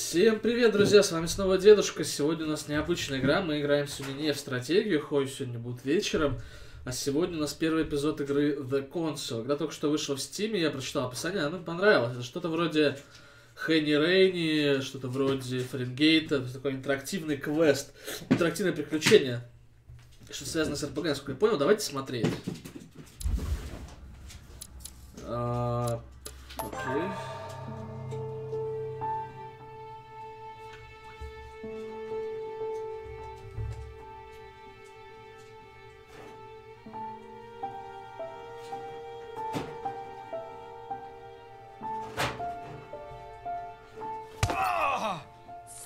Всем привет, друзья, с вами снова Дедушка. Сегодня у нас необычная игра, мы играем сегодня не в стратегию, хоть сегодня будет вечером, а сегодня у нас первый эпизод игры The Console. Игра только что вышла в Steam, я прочитал описание, она мне понравилась. Это что-то вроде Хэнни Рейни, что-то вроде Фаренгейта, такой интерактивный квест, интерактивное приключение, что связано с РПГ, насколько я понял. Давайте смотреть. Окей.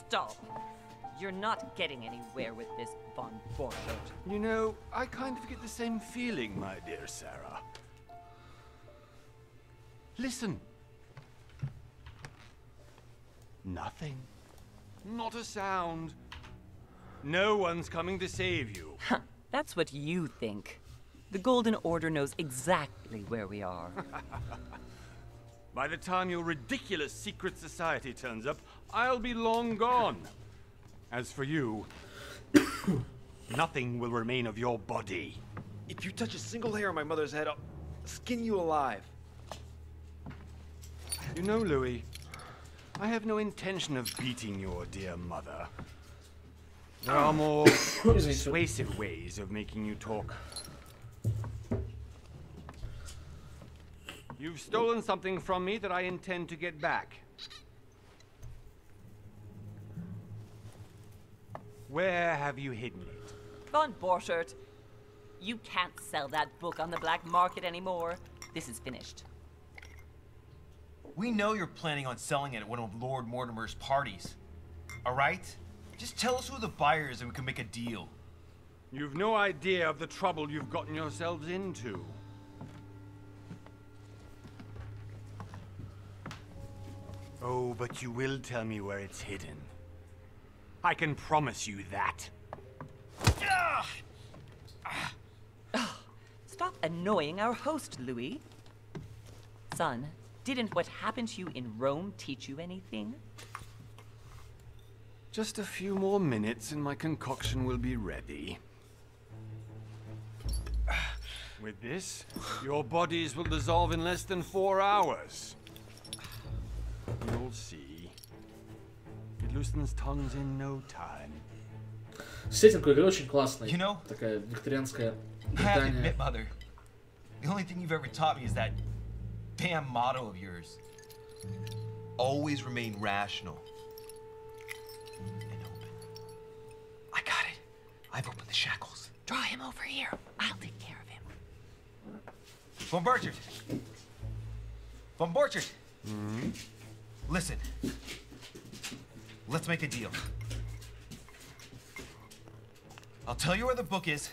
Stop. You're not getting anywhere with this von Borchardt. You know, I kind of get the same feeling, my dear Sarah. Listen. Nothing. Not a sound. No one's coming to save you. That's what you think. The Golden Order knows exactly where we are. By the time your ridiculous secret society turns up, I'll be long gone. As for you, nothing will remain of your body. If you touch a single hair on my mother's head, I'll skin you alive. You know, Louis, I have no intention of beating your dear mother. There are more persuasive ways of making you talk. You've stolen something from me that I intend to get back. Where have you hidden it? Von Borchardt, you can't sell that book on the black market anymore. This is finished. We know you're planning on selling it at one of Lord Mortimer's parties. All right? Just tell us who the buyer is and we can make a deal. You've no idea of the trouble you've gotten yourselves into. Oh, but you will tell me where it's hidden. I can promise you that. Stop annoying our host, Louis. Son, didn't what happened to you in Rome teach you anything? Just a few more minutes and my concoction will be ready. With this, your bodies will dissolve in less than 4 hours. You'll see. It loosens tongues in no time. Сеттинг у игры очень классный. You know, такая викторианская I have to Британия. admit, Mother, the only thing you've ever taught me is that damn motto of yours. Always remain rational. And open. I got it. I've opened the shackles. Draw him over here. I'll take care of him. Von Borchardt! Von Borchardt! Listen. Let's make a deal. I'll tell you where the book is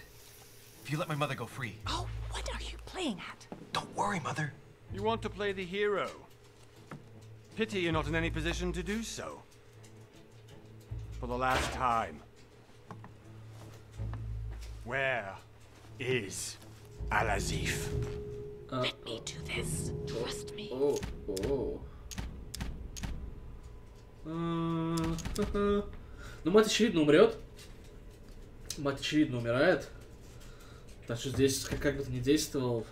if you let my mother go free. Oh, what are you playing at? Don't worry, Mother. You want to play the hero. Pity you're not in any position to do so. For the last time. Where is Al-Azif? Let me do this. Trust me. Ну, мать, очевидно, умрет. Мать, очевидно, умирает. Так что здесь, как бы ты ни действовал...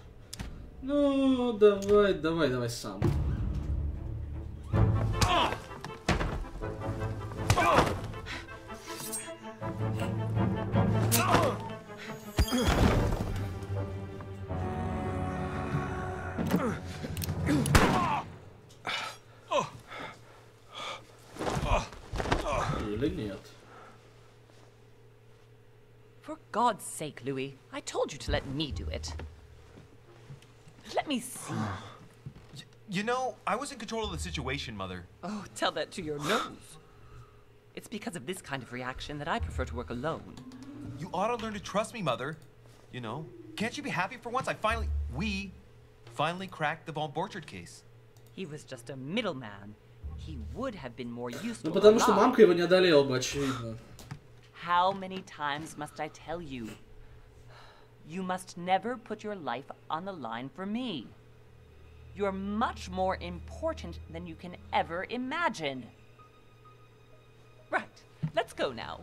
Ну, давай сам. Или нет. For God's sake, Louis, I told you to let me do it. Let me see. You know, I was in control of the situation, Mother. Oh, tell that to your nose. It's because of this kind of reaction that I prefer to work alone. You ought to learn to trust me, Mother. You know, can't you be happy for once? We finally cracked the Von Borchardt case. He was just a middleman. He would have been more useful. Ну, потому что alive. мамка его не одолела бы, очевидно. How many times must I tell you? You must never put your life on the line for me. You're much more important than you can ever imagine. Let's go now.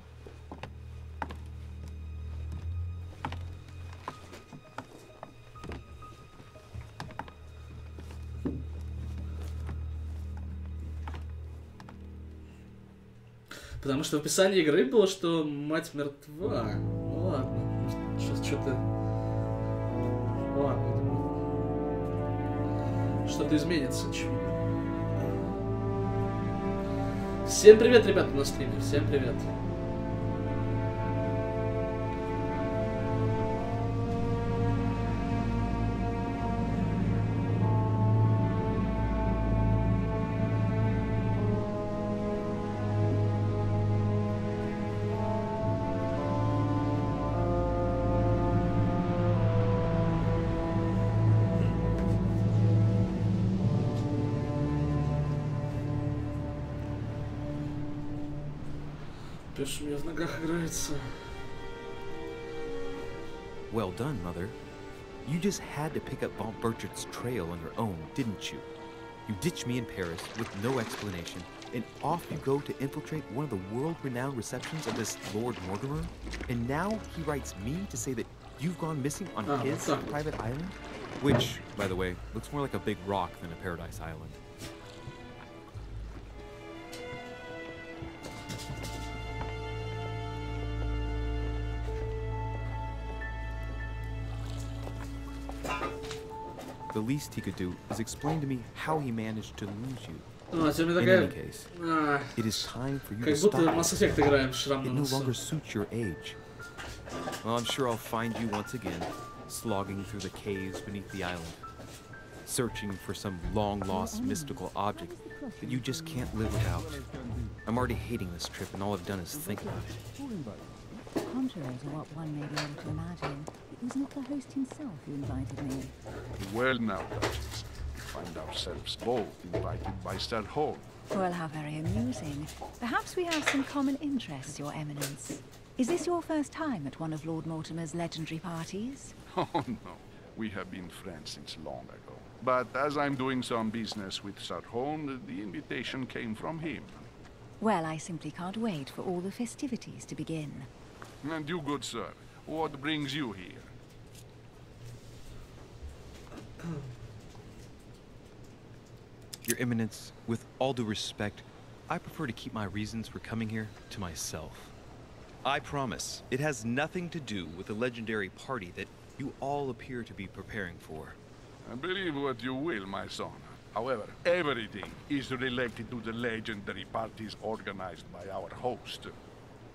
Потому что в описании игры было, что мать мертва. Ну ладно. Сейчас что-то... Ладно, я думаю... Что-то изменится, очевидно. Всем привет, ребята, на стриме. Всем привет. Пеш у меня в ногах играется. Well done, Mother. You just had to pick up Von Burchett's trail on your own, didn't you? You ditched me in Paris with no explanation, and off you go to infiltrate one of the world-renowned receptions of this Lord Mortimer? And now he writes me to say that you've gone missing on his private island? Which, by the way, looks more like a big rock than a paradise island. The least he could do is explain to me how he managed to lose you. In any case, it is time for you to stop. It no longer suits your age. Well, I'm sure I'll find you once again, slogging through the caves beneath the island, searching for some long-lost mystical object that you just can't live without. I'm already hating this trip, and all I've done is think about it. Contrary to what one may be able to imagine, it was not the host himself who invited me. Well now, Duchess, we find ourselves both invited by Sir Hall. Well, how very amusing. Perhaps we have some common interests, Your Eminence. Is this your first time at one of Lord Mortimer's legendary parties? Oh no, we have been friends since long ago. But as I'm doing some business with Sir Hall, the invitation came from him. Well, I simply can't wait for all the festivities to begin. And you, good sir, what brings you here? Your Eminence, with all due respect, I prefer to keep my reasons for coming here to myself. I promise, it has nothing to do with the legendary party that you all appear to be preparing for. Believe what you will, my son. However, everything is related to the legendary parties organized by our host.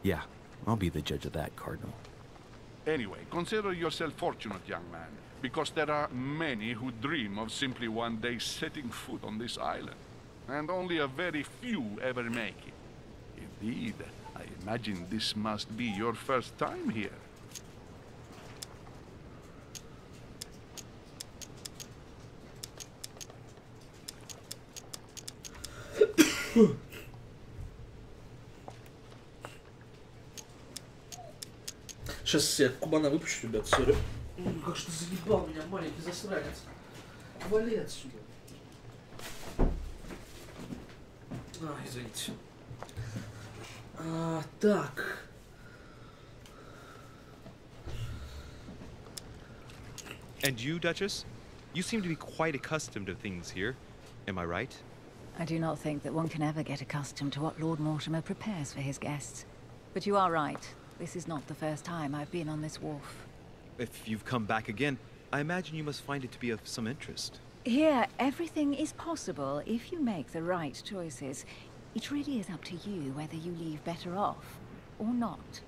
Yeah, I'll be the judge of that, Cardinal. Anyway, consider yourself fortunate, young man, because there are many who dream of simply one day setting foot on this island, and only a very few ever make it. Indeed, I imagine this must be your first time here. Сейчас я кубана выпущу, ребят, сори. Как что заебал меня маленький засранец. Вали отсюда. Извините. Так. And you, Duchess? You seem to be quite accustomed to things here. Am I right? I do not think that one can ever get accustomed to what Lord Mortimer prepares for his guests. But you are right. This is not the first time I've been on this wharf. If you've come back again, I imagine you must find it to be of some interest. Here, everything is possible if you make the right choices. It really is up to you whether you leave better off or not.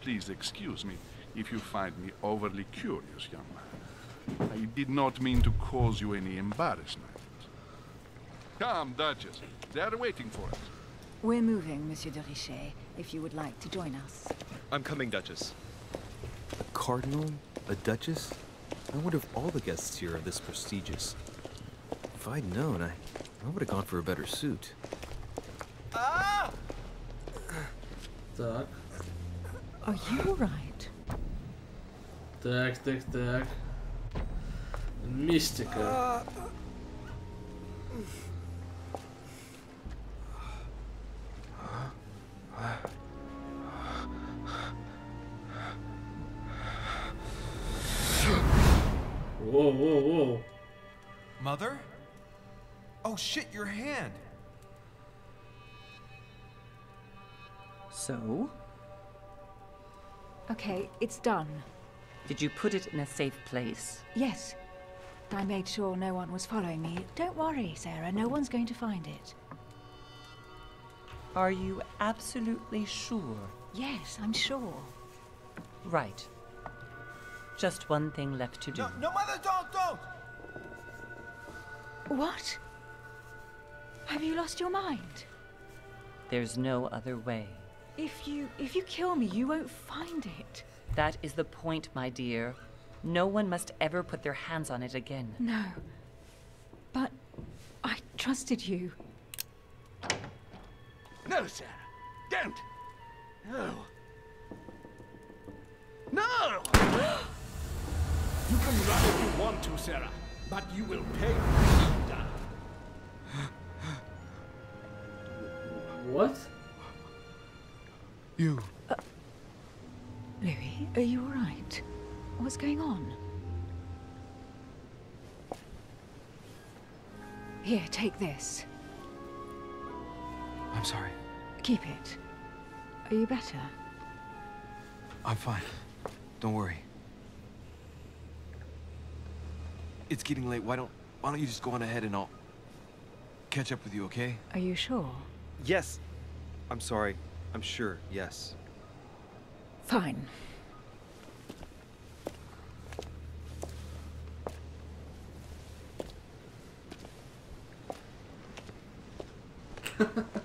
Please excuse me if you find me overly curious, young man. I did not mean to cause you any embarrassment. Come, Duchess. They are waiting for us. We're moving, Monsieur de Richet, if you would like to join us. I'm coming, Duchess. A cardinal? A duchess? I wonder if all the guests here are this prestigious. If I'd known, I would have gone for a better suit. Ah! Так. Are you alright? Так. Мистика. Mother? Oh shit, your hand. So? Okay, it's done. Did you put it in a safe place? Yes. I made sure no one was following me. Don't worry, Sarah. No one's going to find it. Are you absolutely sure? Yes, I'm sure. Right. Just one thing left to do. No, Mother, don't! What? Have you lost your mind? There's no other way. If you kill me, you won't find it. That is the point, my dear. No one must ever put their hands on it again. No. But I trusted you. No, Sarah. Don't. No. No! You can run if you want to, Sarah, but you will pay for it. What? You. Louis, are you all right? What's going on? Here, take this. I'm sorry. Keep it. Are you better? I'm fine. Don't worry. It's getting late. Why don't you just go on ahead and I'll catch up with you, okay? Are you sure? Yes. I'm sorry. I'm sure, yes. Fine.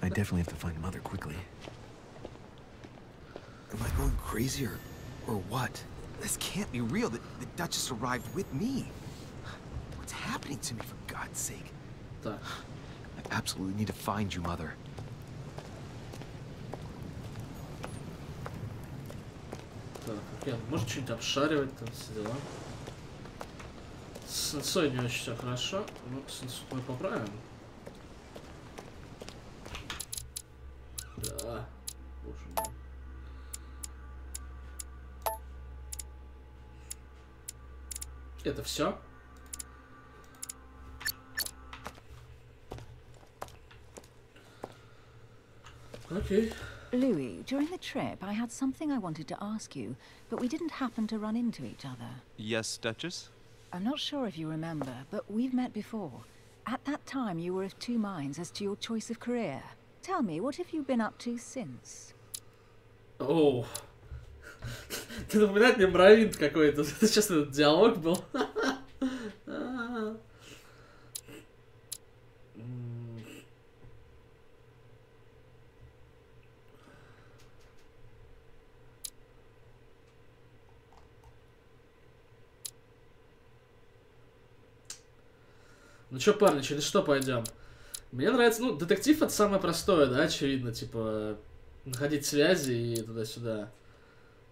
I definitely have to find Mother quickly. Am I going crazy or what? This can't be real. The Duchess arrived with me. What's happening to me, for God's sake? Так. I absolutely need to find you, Mother. Так, окей. Может что-нибудь обшаривать там, все дела. С инцой не очень все хорошо. Ну, с инцой мы поправим. Да. Боже мой. Это все? Окей. Louis, during the trip, I had something I wanted to ask you, but we didn't happen to run into each other. Yes, Duchess? I'm not sure if you remember, but we've met before. At that time, you were of two minds as to your choice of career. Tell me, what have you been up to since? Оу. Ты напоминает мне мравинт какой-то. Сейчас этот диалог был. Ну чё, парни, через что пойдем? Мне нравится, ну, детектив это самое простое, да, очевидно, типа, находить связи и туда-сюда.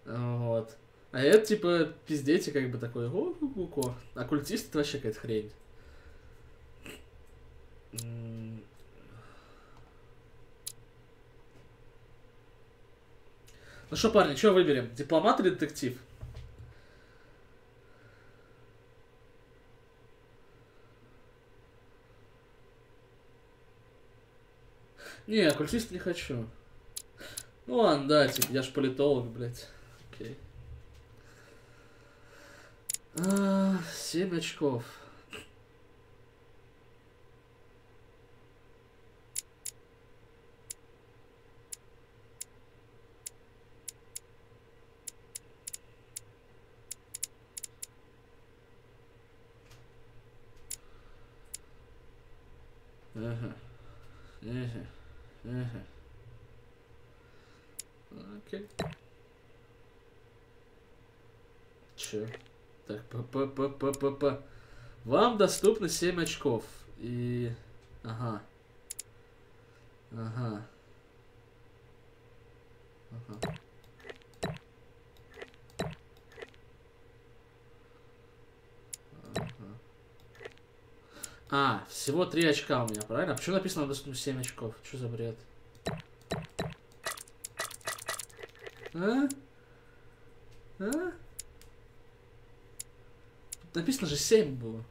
Вот. А это, типа, пиздете, как бы такой, о-ку-ку-ку. Оккультист это вообще какая-то хрень. Ну что, парни, что выберем? Дипломат или детектив? Не, оккультист не хочу. Ну ладно, да, типа, я ж политолог, блядь. Окей. 7 очков. Ага. Ага. Ага. Окей. Чё? Так, па-па-па-па-па-па. Вам доступно 7 очков. И... Ага. Ага. Ага. Ага. А, всего 3 очка у меня, правильно? А почему написано доступно 7 очков? Что за бред? А? А? Написано же 7 было.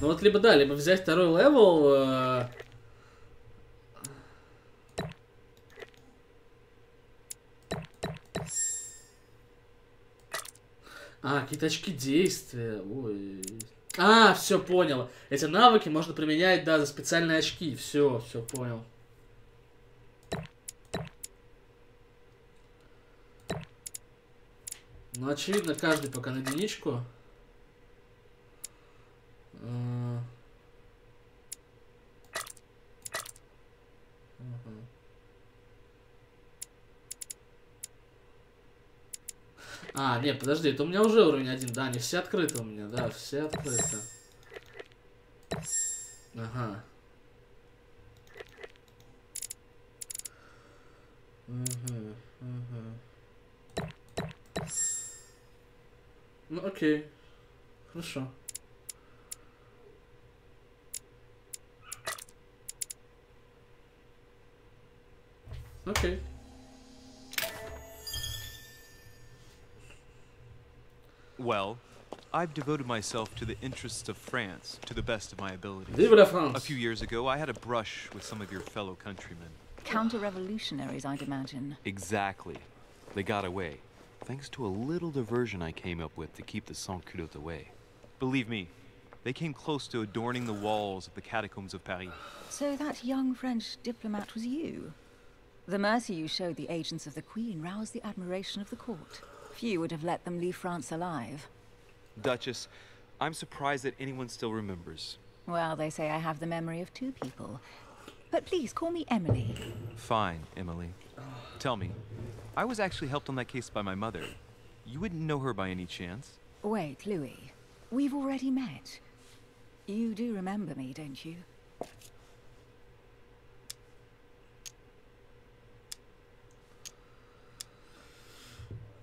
Ну вот либо да, либо взять второй левел. Какие-то очки действия. Ой. Все понял. Эти навыки можно применять, да, за специальные очки. Все понял. Ну, очевидно, каждый пока на единичку. Нет, подожди, это у меня уже уровень 1, да, они все открыты у меня, да, все открыты. Ага. Ну, окей. Хорошо. Окей. Well, I've devoted myself to the interests of France to the best of my abilities. Vive la France! A few years ago, I had a brush with some of your fellow countrymen. Counter-revolutionaries, I'd imagine. Exactly. They got away, thanks to a little diversion I came up with to keep the sans-culottes away. Believe me, they came close to adorning the walls of the catacombs of Paris. So that young French diplomat was you? The mercy you showed the agents of the Queen roused the admiration of the court. Few would have let them leave France alive. Duchess, I'm surprised that anyone still remembers. Well, they say I have the memory of two people. But please, call me Emily. Fine, Emily. Tell me, I was actually helped on that case by my mother. You wouldn't know her by any chance? Wait, Louis. We've already met. You do remember me, don't you?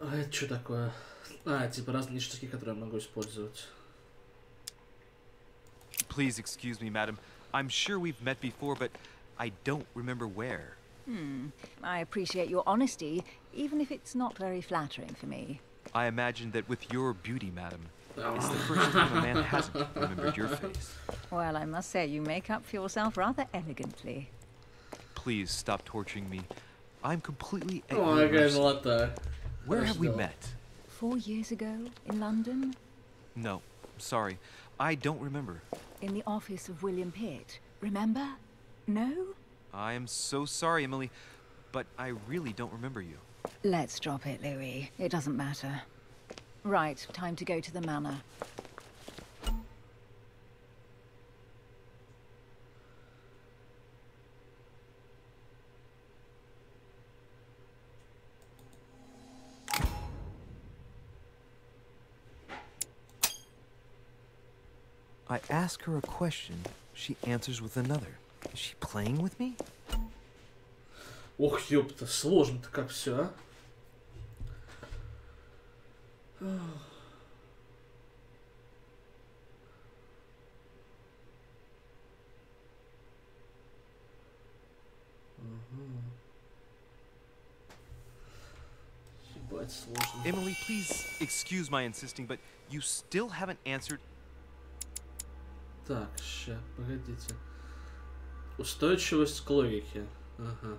Это что такое? Типа разные ништяки, которые я могу использовать. Please excuse me, madam. I'm sure we've met before, but I don't remember where. I appreciate your honesty, even if it's not very flattering for me. I imagine that with your beauty, madam, it's the first time a man hasn't remembered your face. Well, I must say you make up for yourself rather elegantly. Please stop torturing me. I'm completely at Oh, your okay, mercy. what the? Where have we met? 4 years ago, in London? No, sorry. I don't remember. In the office of William Pitt. Remember? No? I am so sorry, Emily, but I really don't remember you. Let's drop it, Louis. It doesn't matter. Right, time to go to the manor. I ask her a question, she answers with another. Is she playing with me? Ох, ёпта, сложно-то как все, Ебать, сложно. Emily, please excuse my insisting, but you still haven't answered. Так, ща, погодите. Устойчивость к логике. Ага.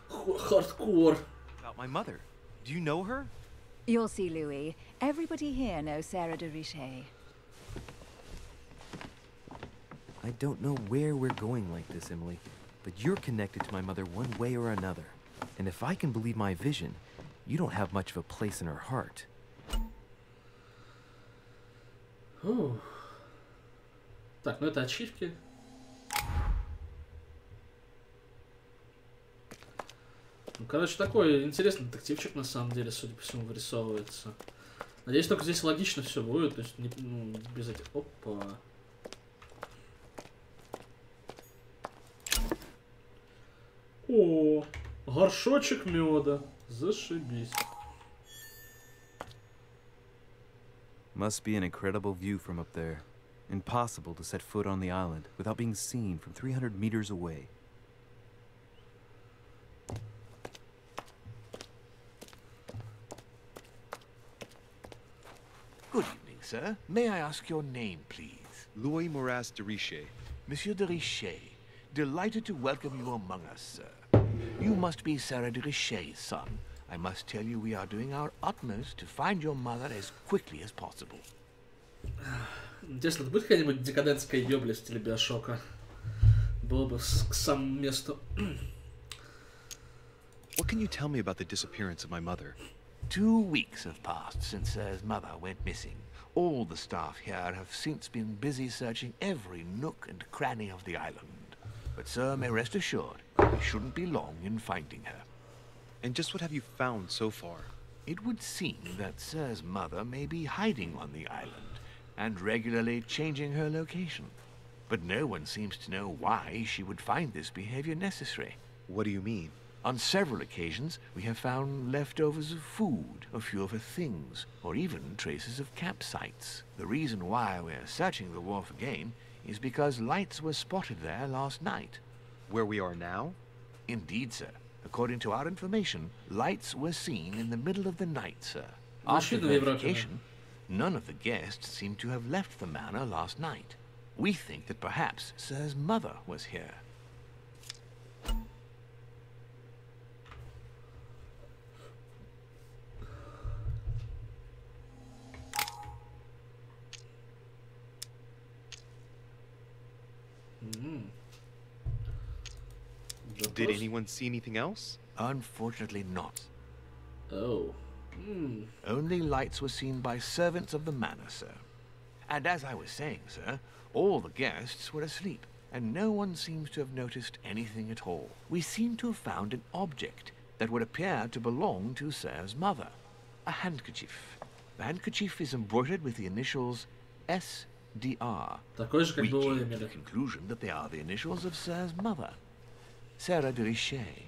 Хардкор. About my mother. Do you know her? You'll see, Louis. Everybody here knows Sarah de Richet. I don't know where we're going like this, Emily, but you're connected to my mother one way or another. And if I can believe my vision, you don't have much of a place in her heart. Так, ну это ачивки. Ну, короче, такой интересный детективчик, на самом деле, судя по всему, вырисовывается. Надеюсь, только здесь логично все будет, то есть не, без этих... Опа. О, горшочек меда. Зашибись. Must be an incredible view from up there. Impossible to set foot on the island without being seen from 300 meters away. Good evening, sir. May I ask your name, please? Louis Moras de Richet. Monsieur de Richet, delighted to welcome you among us, sir. You must be Sarah de Richet's son. I must tell you we are doing our utmost to find your mother as quickly as possible. Интересно, это будет какая-нибудь декадентская ёбля в стиле Биошока? Было бы к самому месту. What can you tell me about the disappearance of my mother? 2 weeks have passed since Sir's mother went missing. All the staff here have since been busy searching every nook and cranny of the island. But Sir may rest assured, we shouldn't be long in finding her. And just what have you found so far? It would seem that Sir's mother may be hiding on the island and regularly changing her location. But no one seems to know why she would find this behavior necessary. What do you mean? On several occasions, we have found leftovers of food, a few of her things, or even traces of campsites. The reason why we're searching the wharf again is because lights were spotted there last night. Where we are now? Indeed, sir. According to our information, lights were seen in the middle of the night, sir. After verification, none of the guests seem to have left the manor last night. We think that perhaps Sir's mother was here. Did anyone see anything else? Unfortunately not. Oh. Only lights were seen by servants of the manor, sir. And as I was saying, sir, all the guests were asleep, and no one seems to have noticed anything at all. We seem to have found an object that would appear to belong to Sir's mother. A handkerchief. The handkerchief is embroidered with the initials SDR. We came to the conclusion that they are the initials of Sir's mother, Sarah de Richet.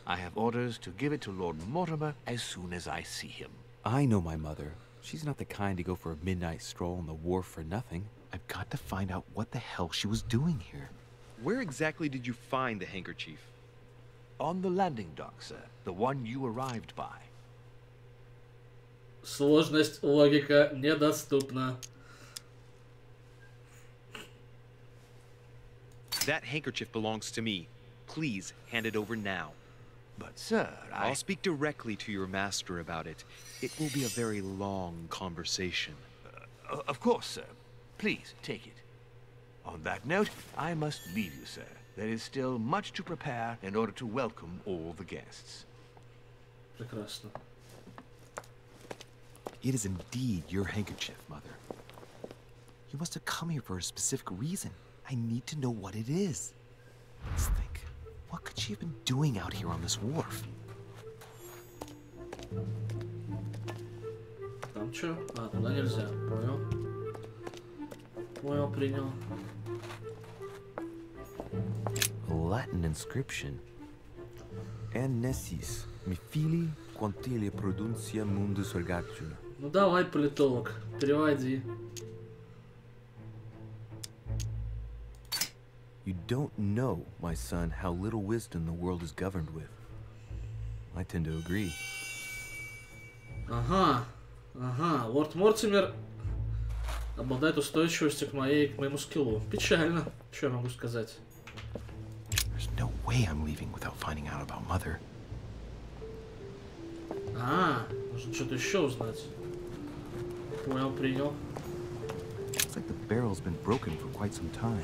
I have orders to give it to Lord Mortimer as soon as I see him. I know my mother. She's not the kind to go for a midnight stroll on the wharf for nothing. I've got to find out what the hell she was doing here. Where exactly did you find the handkerchief? On the landing dock, sir. The one you arrived by. Сложность логика недоступна. That handkerchief belongs to me. Please hand it over now. But, sir, I'll speak directly to your master about it. It will be a very long conversation. Of course, sir. Please, take it. On that note, I must leave you, sir. There is still much to prepare in order to welcome all the guests. Прекрасно. It is indeed your handkerchief, Mother. You must have come here for a specific reason. I need to know what it is. Let's think. What could she have been doing out here on this wharf? Там чё? А, туда нельзя. Понял. Понял, принял. A Latin inscription. Annesis, mi fili, quantilia produncia mundus ergatula. Ну давай, политолог, переводи. You don't know, my son, how little wisdom the world is governed with. I tend to agree. Ага, ага. Лорд Мортимер обладает устойчивостью к моему скиллу. Печально. Что я могу сказать? There's no way I'm leaving without finding out about Mother. А, нужно что-то еще узнать. Понял, принял. Looks like the barrel's been broken for quite some time.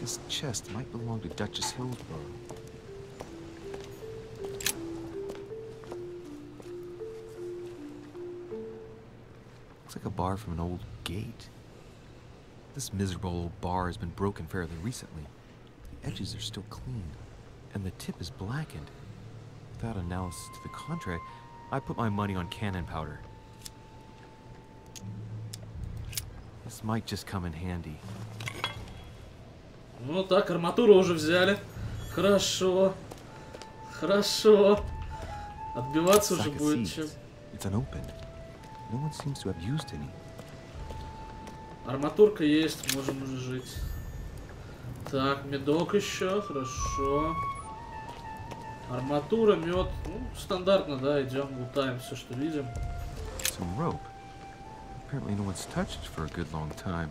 This chest might belong to Duchess Hillsborough. Looks like a bar from an old gate. This miserable old bar has been broken fairly recently. The edges are still clean, and the tip is blackened. Without analysis to the contrary, I put my money on cannon powder. This might just come in handy. Ну так, арматуру уже взяли. Хорошо. Хорошо. Отбиваться уже будет чем. It's unopened. No one seems to have used any. Арматурка есть, можем уже жить. Так, медок еще, хорошо. Арматура, мед. Ну, стандартно, да, идем, лутаем все, что видим. Some rope. Apparently no one's touched for a good long time.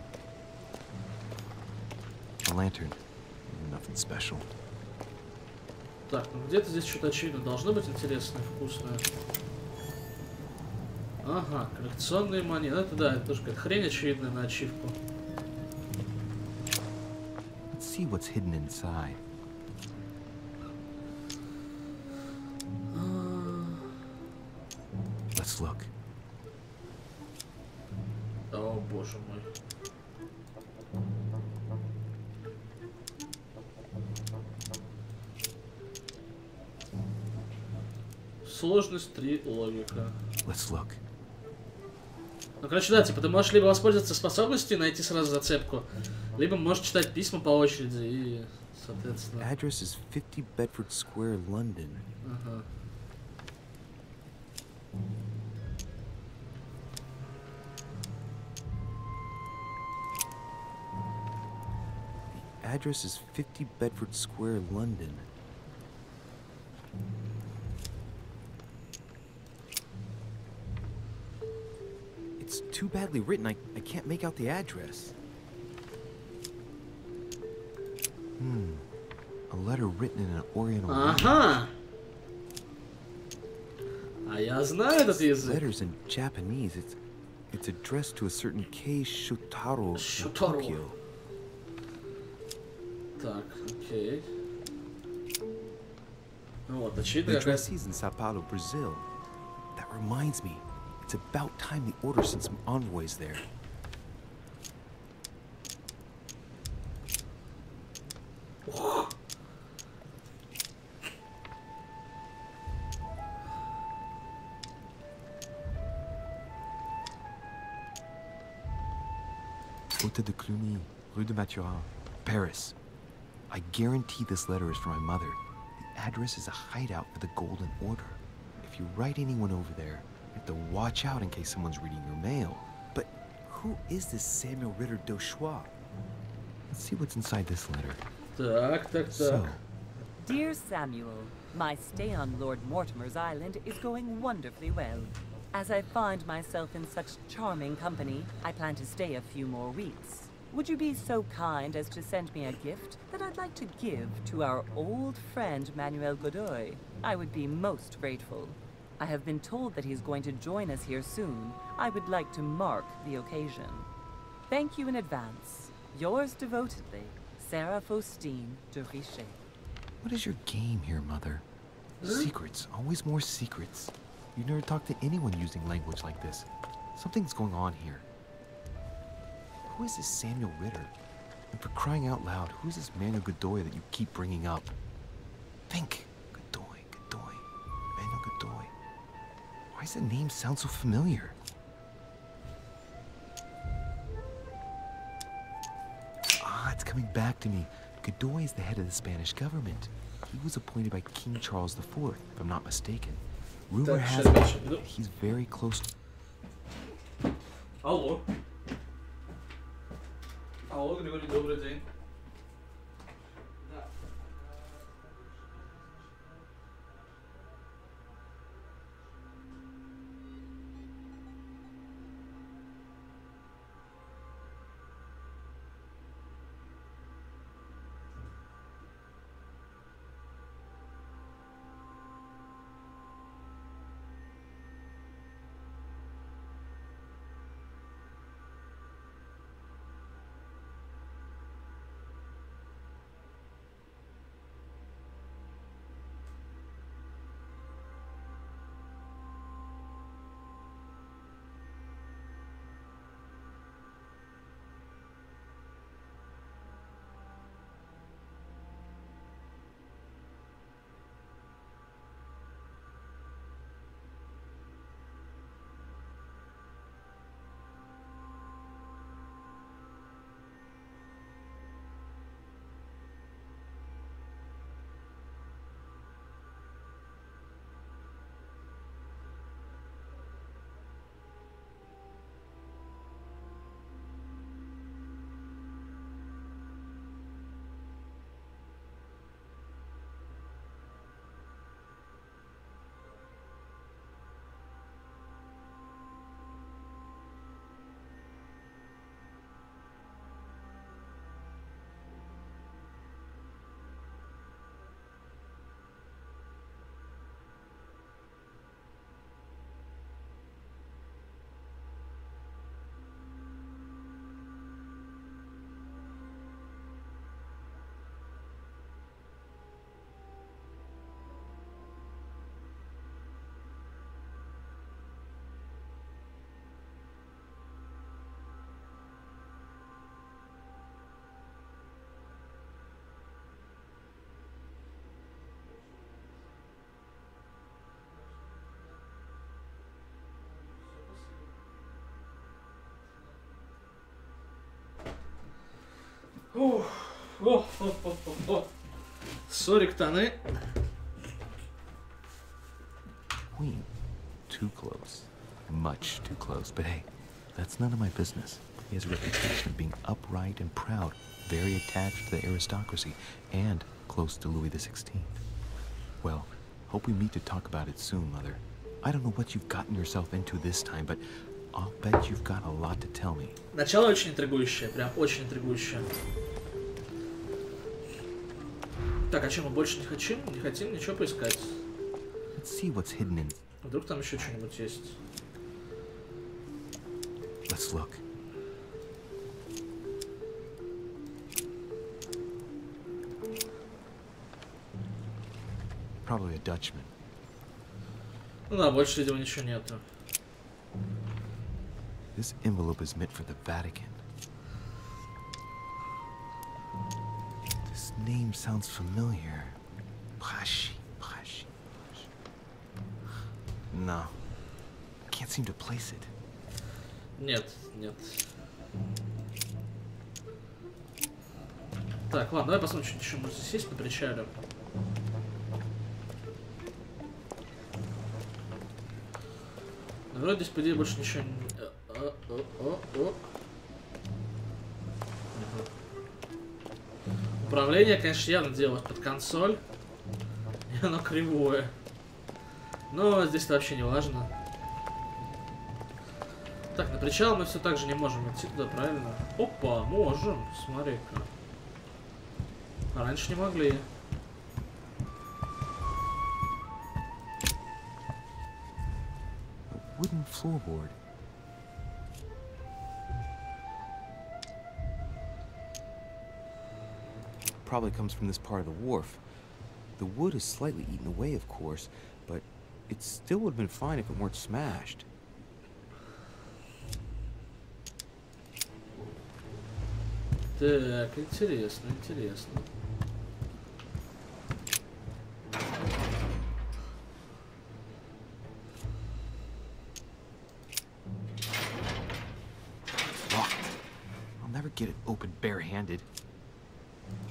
A lantern. Nothing special. Так, ну где-то здесь что-то очевидно должно быть интересное, вкусное. Ага, коллекционные монеты. Это да, это тоже какая-то хрень очевидная на ачивку. Let's see what's hidden inside. Let's look. О, боже мой. Сложность 3, логика. Let's look. Ну, короче, да, типа, ты можешь либо воспользоваться способностью и найти сразу зацепку, либо можешь читать письма по очереди и, соответственно... Address is 50 Bedford Square, London. Ага. The address is 50 Bedford Square, London. It's too badly written, I can't make out the address. A letter written in an Oriental language. Ага! А я знаю этот язык. Letters in Japanese. It's addressed to a certain Kei Shotaro in Tokyo. Так, окей. Ну вот, очевидно, The address is in Sao Paulo, Brazil. That reminds me. It's about time the order sent some envoys there. Hôtel de Cluny, Rue de Mathurin, Paris. I guarantee this letter is for my mother. The address is a hideout for the Golden Order. If you write anyone over there, you have to watch out in case someone's reading your mail. But who is this Samuel Ritter d'Auchois? Let's see what's inside this letter. Так. So, Dear Samuel, my stay on Lord Mortimer's island is going wonderfully well. As I find myself in such charming company, I plan to stay a few more weeks. Would you be so kind as to send me a gift that I'd like to give to our old friend Manuel Godoy? I would be most grateful. I have been told that he's going to join us here soon. I would like to mark the occasion. Thank you in advance. Yours devotedly, Sarah Faustine de Richet. what is your game here, Mother? Secrets, always more secrets. You never talk to anyone using language like this. Something's going on here. Who is this Samuel Ritter? And for crying out loud, who is this Manuel Godoy that you keep bringing up? Think. Godoy. Manuel Godoy. Why does the name sound so familiar? Ah, it's coming back to me. Godoy is the head of the Spanish government. He was appointed by King Charles IV, if I'm not mistaken. Rumor has it that he's very close. Алло. Алло, Григорий, добрый день. Сорик-таны. Queen. Too close. Much too close. But hey, that's none of my business. He has a reputation of being upright and proud, very attached to the aristocracy, and close to Louis XVI. Well, hope we meet to talk about it soon, Mother. I don't know what you've gotten yourself into this time, but I'll bet you've got a lot to tell me. Начало очень интригующее, прям очень интригующее. Так, а чем мы больше не хотим? Не хотим ничего поискать. Let's see what's hidden in. Вдруг там еще что-нибудь есть. Let's look. Probably a Dutchman. Ну да, больше, видимо, ничего нету. This envelope is meant for the Vatican. This name sounds familiar. Pashi. No. Can't seem to place it. Нет. Так, ладно, давай посмотрим, что еще может здесь есть на причале. Вроде здесь, по идее, больше ничего не... Управление, конечно, явно делать под консоль. И оно кривое. Но здесь вообще не важно. Так, на причал мы все так же не можем идти туда, правильно? Опа, можем. Смотри-ка. А раньше не могли. Wooden floorboard. Probably comes from this part of the wharf. The wood is slightly eaten away, of course, but it still would have been fine if it weren't smashed. Так, интересно. Locked. I'll never get it open barehanded.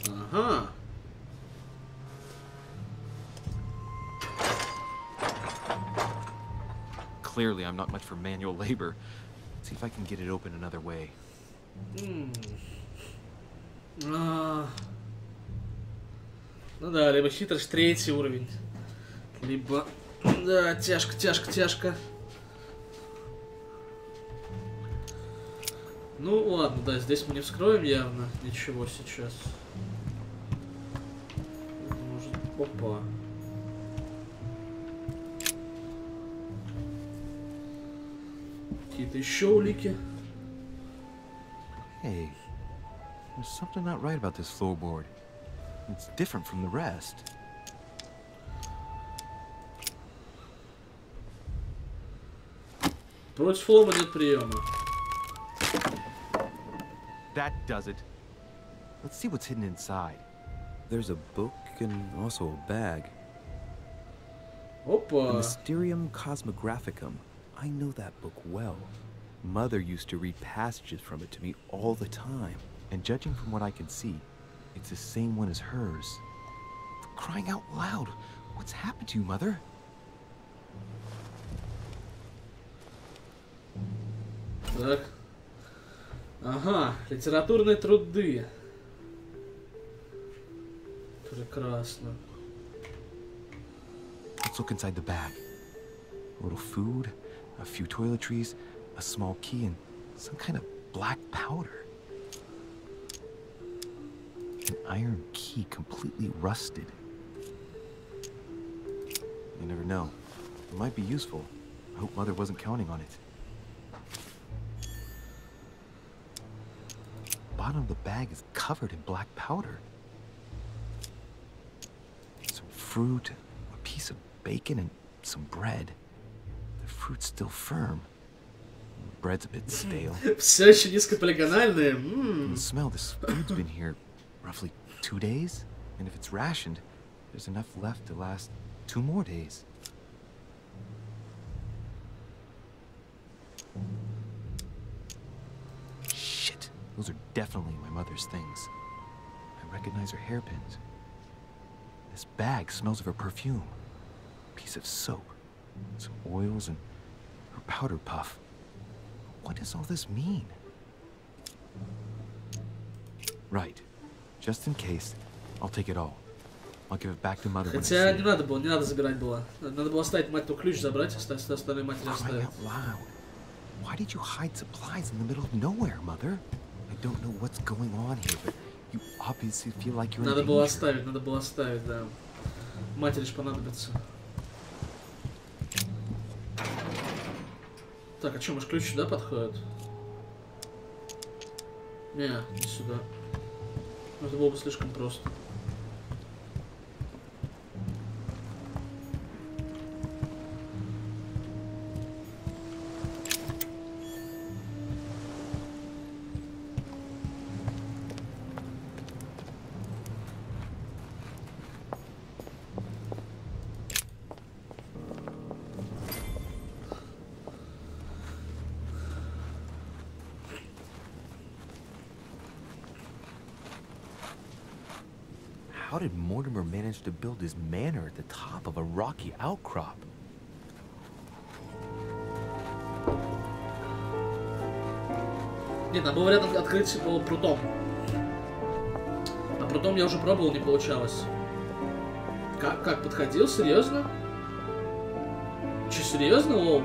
Ага. Clearly, I'm not much for manual labor. Let's see if I can get it open another way. Ну да, либо хитрость 3-й уровень. Либо... Да, тяжко. Ну ладно, да, здесь мы не вскроем явно ничего сейчас. Может... Опа. Какие-то еще улики. Hey, there's something not right about this floorboard. It's different from the rest. Против лома нет приема. That does it. Let's see what's hidden inside. There's a book and also a bag. Опа. The Mysterium Cosmographicum. I know that book well. Mother used to read passages from it to me all the time. And judging from what I can see, it's the same one as hers. For crying out loud, what's happened to you, Mother? Так. Ага, литературные труды. Прекрасно. Let's look inside the bag. A little food, a few toiletries, a small key, and some kind of black powder. An iron key completely rusted. You never know. It might be useful. I hope Mother wasn't counting on it. The bottom of the bag is covered in black powder. Some fruit, a piece of bacon, and some bread. The fruit's still firm. The bread's a bit stale. Все еще низкополигональные. You smell this food's been here roughly 2 days, and if it's rationed, there's enough left to last 2 more days. Shit, those are definitely my mother's things. I recognize her hairpins. This bag smells of her perfume. A piece of soap, some oils, and her powder puff. What does all this mean? Right. Just in case, I'll take it all. I'll give it back to Mother when I see Хотя her. не надо забирать было. Надо было оставить мать, то ключ забрать, остальные матери оставить. Why did you hide supplies in the middle of nowhere, Mother? I don't know what's going on here, but you obviously feel like you're in danger. Надо было оставить, да. Матери ж понадобится. Так, а что, может ключ сюда подходит? Не сюда. Это было бы слишком просто. How did Mortimer manage to build his manor at the top of a rocky outcrop? Нет, надо было вариант открыть прутом. А прутом я уже пробовал, не получалось. Как подходил? Серьезно? Че, серьезно, лол?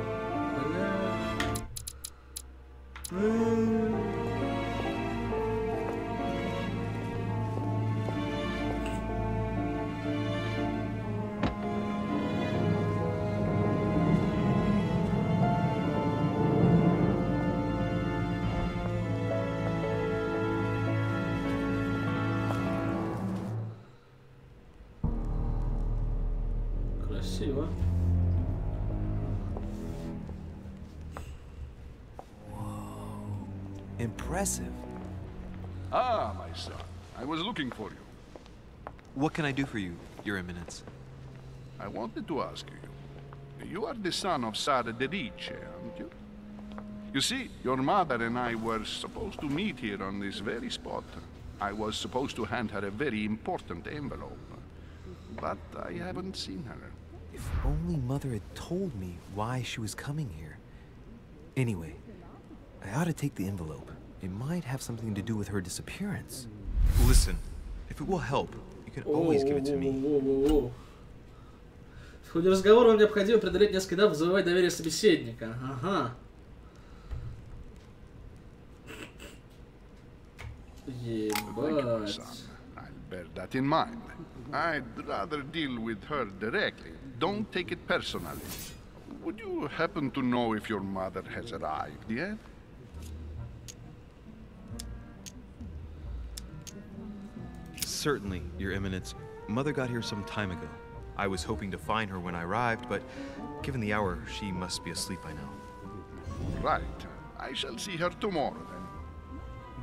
Красиво. Impressive. Ah, my son. I was looking for you. What can I do for you, Your Eminence? I wanted to ask you. You are the son of Sara de Ricci, aren't you? You see, your mother and I were supposed to meet here on this very spot. I was supposed to hand her a very important envelope. But I haven't seen her. If only Mother had told me why she was coming here. Anyway, I ought to take the envelope. It might have something to do with her disappearance. Listen, if it will help, you can always give it to me. В ходе разговора вам необходимо преодолеть несколько этапов, завоевать доверие собеседника. Ага. Ебать. I'll bear that in mind. I'd rather deal with her directly. Don't take it personally. Would you happen to know if your mother has arrived yet? Certainly, Your Eminence. Mother got here some time ago. I was hoping to find her when I arrived, but given the hour, she must be asleep by now. Right. I shall see her tomorrow, then.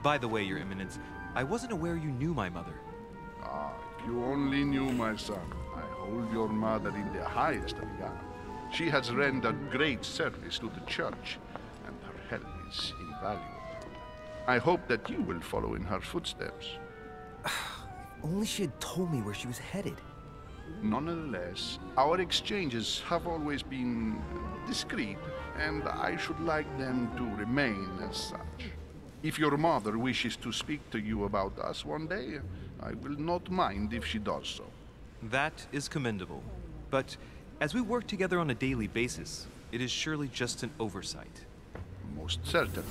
By the way, Your Eminence, I wasn't aware you knew my mother. Ah, if you only knew, my son. I hold your mother in the highest regard. She has rendered great service to the church, and her help is invaluable. I hope that you will follow in her footsteps. Only she had told me where she was headed. Nonetheless, our exchanges have always been discreet, and I should like them to remain as such. If your mother wishes to speak to you about us one day, I will not mind if she does so. That is commendable. But as we work together on a daily basis, it is surely just an oversight. Most certainly.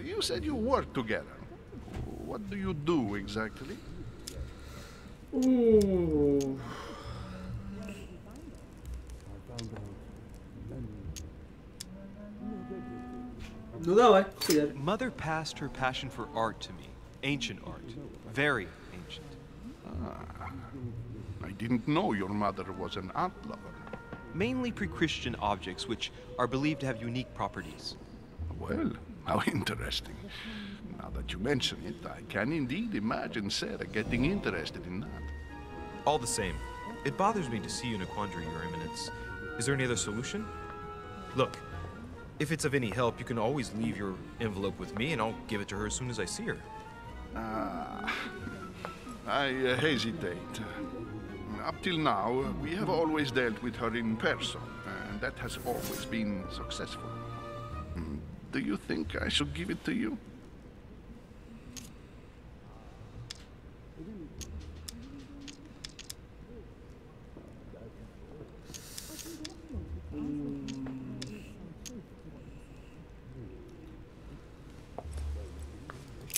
You said you work together. What do you do exactly? Ooh. Ну давай, хуярь. Mother passed her passion for art to me. Ancient art. Very ancient. Ah, I didn't know your mother was an art lover. Mainly pre-Christian objects which are believed to have unique properties. Well, how interesting. Now that you mention it, I can indeed imagine Sarah getting interested in that. All the same, it bothers me to see you in a quandary, Your Eminence. Is there any other solution? Look, if it's of any help, you can always leave your envelope with me and I'll give it to her as soon as I see her. I hesitate. Up till now, we have always dealt with her in person, and that has always been successful. Do you think I should give it to you?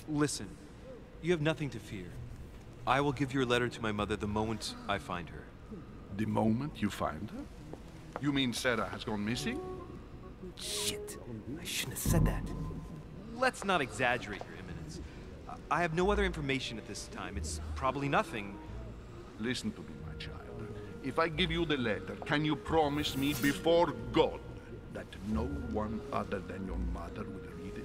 Listen, you have nothing to fear. I will give your letter to my mother the moment I find her. The moment you find her? You mean Sarah has gone missing? Shit, I shouldn't have said that. Let's not exaggerate, Your Eminence. I have no other information at this time. It's probably nothing. Listen to me, my child. If I give you the letter, can you promise me before God that no one other than your mother will read it?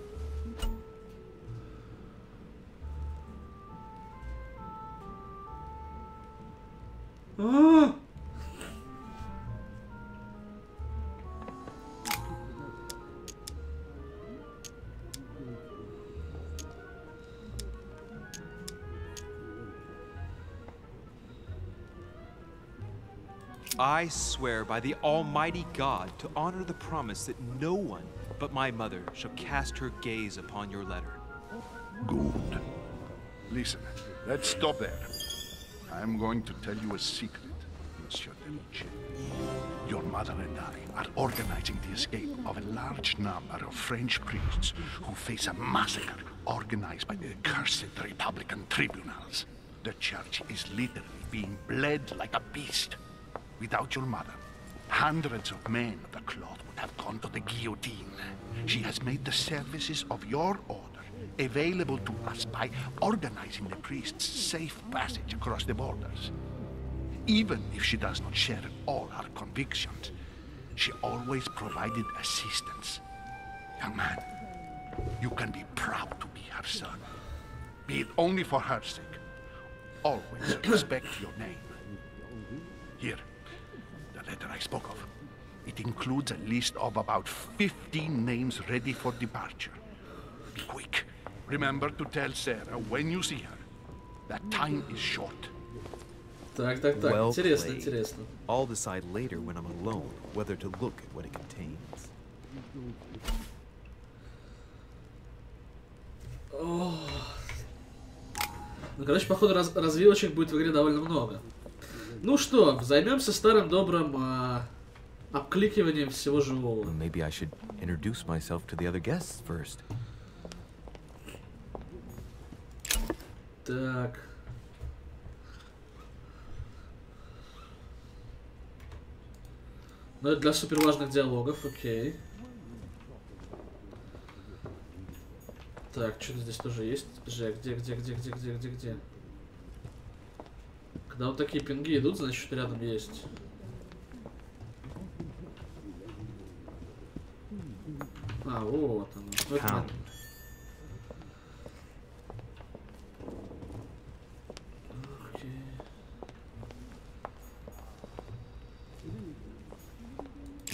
I swear by the Almighty God to honor the promise that no one but my mother shall cast her gaze upon your letter. Good. Listen, let's stop there. I'm going to tell you a secret, Monsieur Deluce. Your mother and I are organizing the escape of a large number of French priests who face a massacre organized by the accursed Republican tribunals. The church is literally being bled like a beast. Without your mother, hundreds of men of the cloth would have gone to the guillotine. She has made the services of your order available to us by organizing the priests' safe passage across the borders. Even if she does not share all our convictions, she always provided assistance. Young man, you can be proud to be her son. Be it only for her sake. Always respect your name. Here, the letter I spoke of. It includes a list of about 15 names ready for departure. Be quick. Remember to tell Sarah when you see her that time is short. Так, интересно, интересно. I'll decide later when I'm alone whether to look at what it contains. Ну, короче, походу, развилочек будет в игре довольно много. Ну что, займемся старым добрым обкликиванием всего живого. Maybe I should introduce myself to the other guests first. Так. Ну, это для суперважных диалогов, окей. Так, что-то здесь тоже есть. Где? Когда вот такие пинги идут, значит, что-то рядом есть. А, вот оно.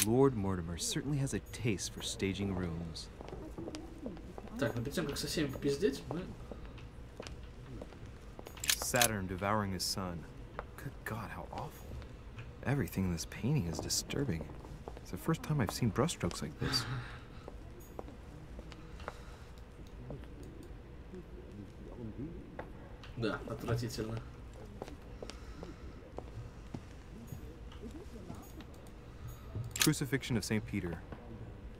Lord Mortimer certainly has a taste for staging rooms. Так, но перед тем, как со всеми попиздеть, мы... Saturn devouring his son. Good God, how awful. Everything in this painting is disturbing. It's the first time I've seen brushstrokes like this. Да, отвратительно. Crucifixion of St. Peter.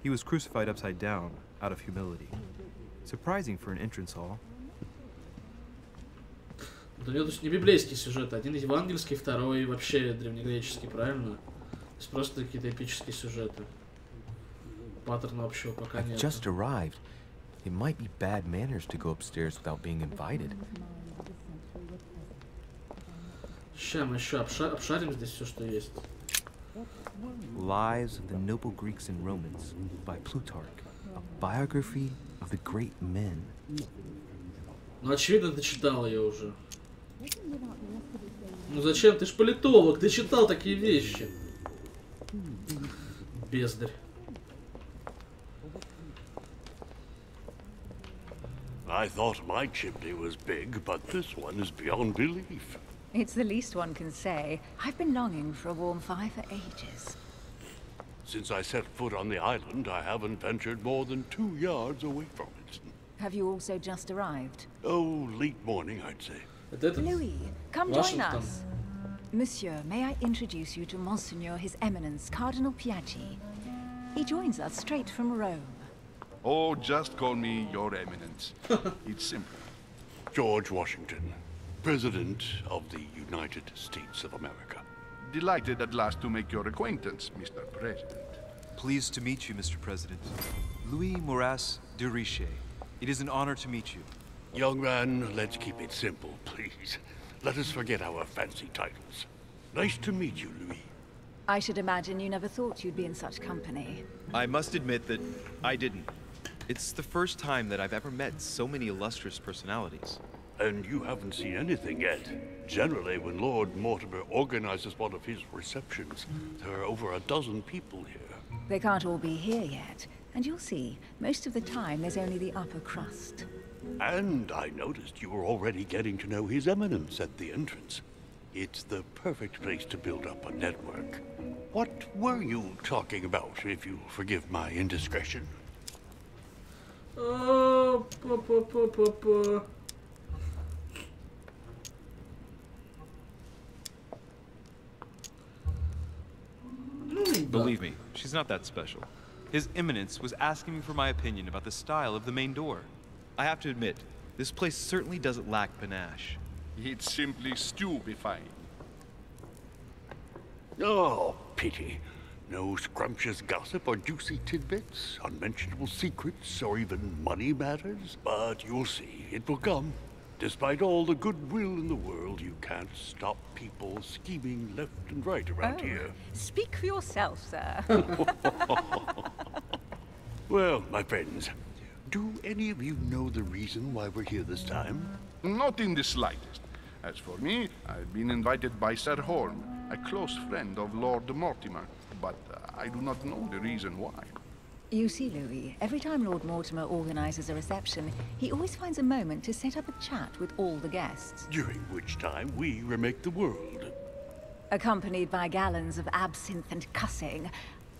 He was crucified upside down, out of humility. Surprising for an entrance hall. Да у него тут не библейский сюжет, один евангельский, второй вообще древнегреческий, правильно? То есть просто какие-то эпические сюжеты. Паттерна общего пока нет. Just arrived. It might be bad manners to go upstairs without being invited. Сейчас мы еще обшарим здесь все, что есть. Lives of the Noble Greeks and Romans by Plutarch. A biography of the great men. Ну, очевидно, ты читал ее уже. Ну зачем? Ты ж политолог, ты читал такие вещи. Бездарь. I thought my chimney was big, but this one is beyond belief. It's the least one can say. I've been longing for a warm fire for ages. Since I set foot on the island, I haven't ventured more than 2 yards away from it. Have you also just arrived? Oh, late morning, I'd say. Louis, come join us. Monsieur, may I introduce you to Monseigneur His Eminence, Cardinal Piaggi. He joins us straight from Rome. Oh, just call me Your Eminence. It's simple. George Washington, President of the United States of America. Delighted at last to make your acquaintance, Mr. President. Pleased to meet you, Mr. President. Louis Moras de Richet. It is an honor to meet you. Young man, let's keep it simple, please. Let us forget our fancy titles. Nice to meet you, Louis. I should imagine you never thought you'd be in such company. I must admit that I didn't. It's the first time that I've ever met so many illustrious personalities. And you haven't seen anything yet. Generally, when Lord Mortimer organizes one of his receptions, there are over a dozen people here. They can't all be here yet. And you'll see, most of the time there's only the upper crust. And I noticed you were already getting to know His Eminence at the entrance. It's the perfect place to build up a network. What were you talking about, if you forgive my indiscretion? Believe me, she's not that special. His Eminence was asking me for my opinion about the style of the main door. I have to admit, this place certainly doesn't lack panache. It's simply stupefying. Oh, pity. No scrumptious gossip or juicy tidbits, unmentionable secrets, or even money matters. But you'll see, it will come. Despite all the goodwill in the world, you can't stop people scheming left and right around here. Speak for yourself, sir. Well, my friends, do any of you know the reason why we're here this time? Not in the slightest. As for me, I've been invited by Sir Holm, a close friend of Lord Mortimer, but I do not know the reason why. You see, Louis, every time Lord Mortimer organizes a reception, he always finds a moment to set up a chat with all the guests. During which time we remake the world. Accompanied by gallons of absinthe and cussing.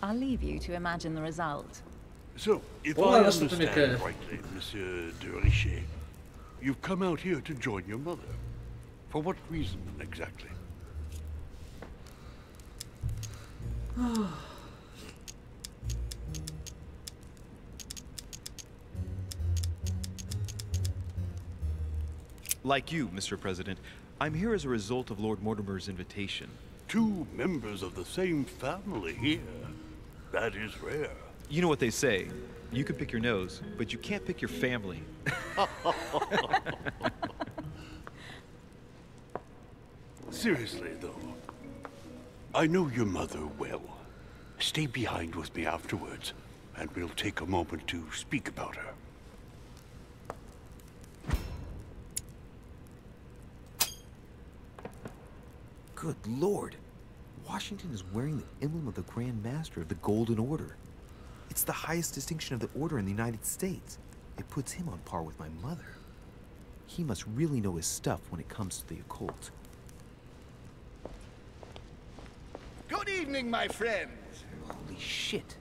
I'll leave you to imagine the result. So, if I understand rightly, Monsieur de Richet, you've come out here to join your mother. For what reason, exactly? Like you, Mr. President, I'm here as a result of Lord Mortimer's invitation. 2 members of the same family here. That is rare. You know what they say. You can pick your nose, but you can't pick your family. Seriously, though, I know your mother well. Stay behind with me afterwards, and we'll take a moment to speak about her. Good Lord. Washington is wearing the emblem of the Grand Master of the Golden Order. It's the highest distinction of the Order in the United States. It puts him on par with my mother. He must really know his stuff when it comes to the occult. Good evening, my friends. Holy shit.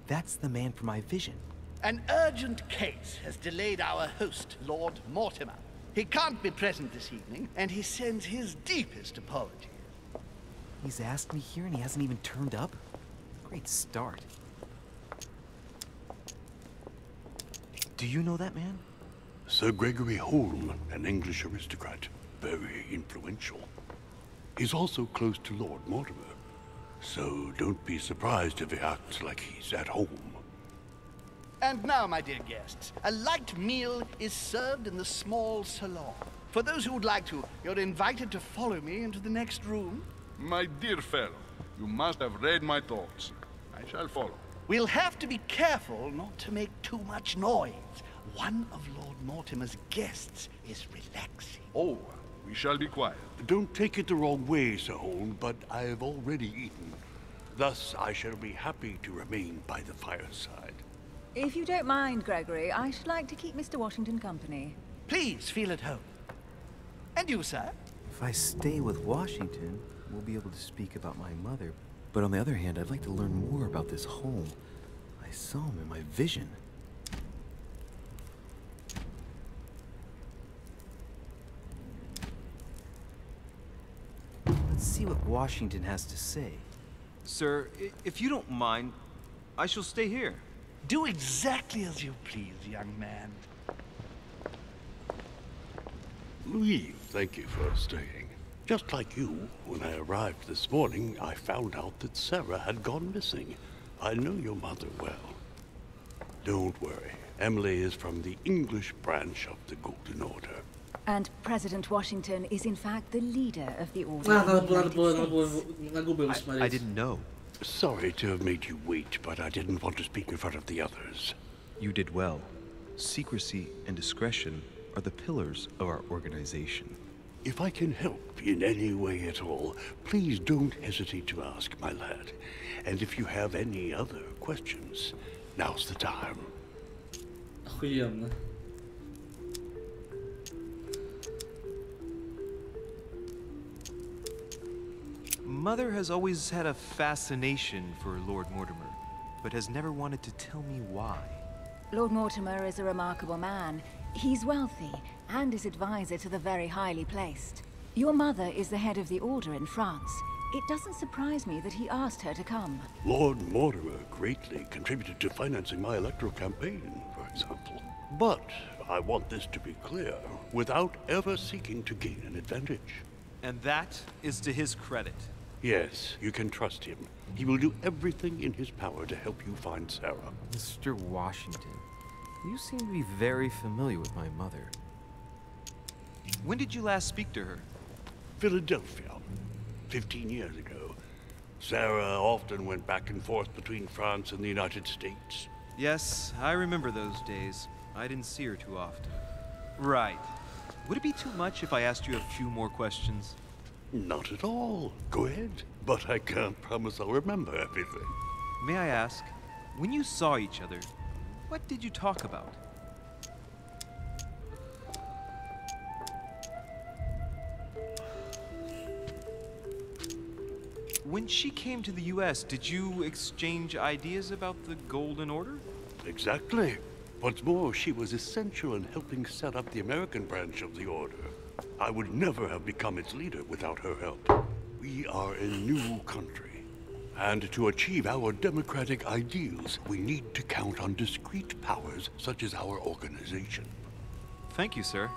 That's the man for my vision. An urgent case has delayed our host, Lord Mortimer. He can't be present this evening, and he sends his deepest apologies. He's asked me here and he hasn't even turned up? Great start. Do you know that man? Sir Gregory Holm, an English aristocrat. Very influential. He's also close to Lord Mortimer. So don't be surprised if he acts like he's at home. And now, my dear guests, a light meal is served in the small salon. For those who would like to, you're invited to follow me into the next room. My dear fellow, you must have read my thoughts. I shall follow. We'll have to be careful not to make too much noise. One of Lord Mortimer's guests is relaxing. Oh, we shall be quiet. Don't take it the wrong way, Sir Holm, but I've already eaten. Thus, I shall be happy to remain by the fireside. If you don't mind, Gregory, I should like to keep Mr. Washington company. Please feel at home. And you, sir? If I stay with Washington, we'll be able to speak about my mother. But on the other hand, I'd like to learn more about this home. I saw him in my vision. Let's see what Washington has to say. Sir, if you don't mind, I shall stay here. Do exactly as you please, young man. Louis, thank you for staying. Just like you, when I arrived this morning, I found out that Sarah had gone missing. I know your mother well. Don't worry. Emily is from the English branch of the Golden Order. And President Washington is in fact the leader of the Order. I didn't know. Sorry to have made you wait, but I didn't want to speak in front of the others. You did well. Secrecy and discretion are the pillars of our organization. If I can help in any way at all, please don't hesitate to ask, my lad. And if you have any other questions, now's the time. Охуенно. Mother has always had a fascination for Lord Mortimer, but has never wanted to tell me why. Lord Mortimer is a remarkable man. He's wealthy and is advisor to the very highly placed. Your mother is the head of the Order in France. It doesn't surprise me that he asked her to come. Lord Mortimer greatly contributed to financing my electoral campaign, for example. But I want this to be clear, without ever seeking to gain an advantage. And that is to his credit. Yes, you can trust him. He will do everything in his power to help you find Sarah. Mr. Washington, you seem to be very familiar with my mother. When did you last speak to her? Philadelphia, 15 years ago. Sarah often went back and forth between France and the United States. Yes, I remember those days. I didn't see her too often. Right. Would it be too much if I asked you a few more questions? Not at all. Go ahead. But I can't promise I'll remember everything. May I ask, when you saw each other, what did you talk about? When she came to the US, did you exchange ideas about the Golden Order? Exactly. What's more, she was essential in helping set up the American branch of the Order. I would never have become its leader without her help. We are a new country, and to achieve our democratic ideals, we need to count on discrete powers such as our organization. Thank you, sir.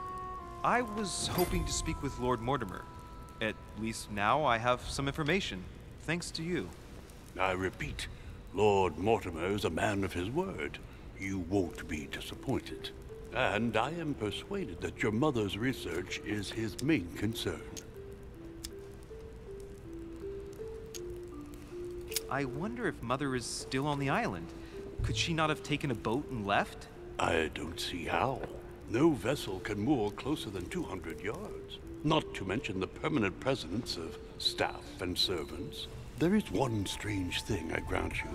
I was hoping to speak with Lord Mortimer. At least now I have some information, thanks to you. I repeat, Lord Mortimer is a man of his word. You won't be disappointed. And I am persuaded that your mother's research is his main concern. I wonder if Mother is still on the island. Could she not have taken a boat and left? I don't see how. No vessel can moor closer than 200 yards. Not to mention the permanent presence of staff and servants. There is one strange thing, I grant you.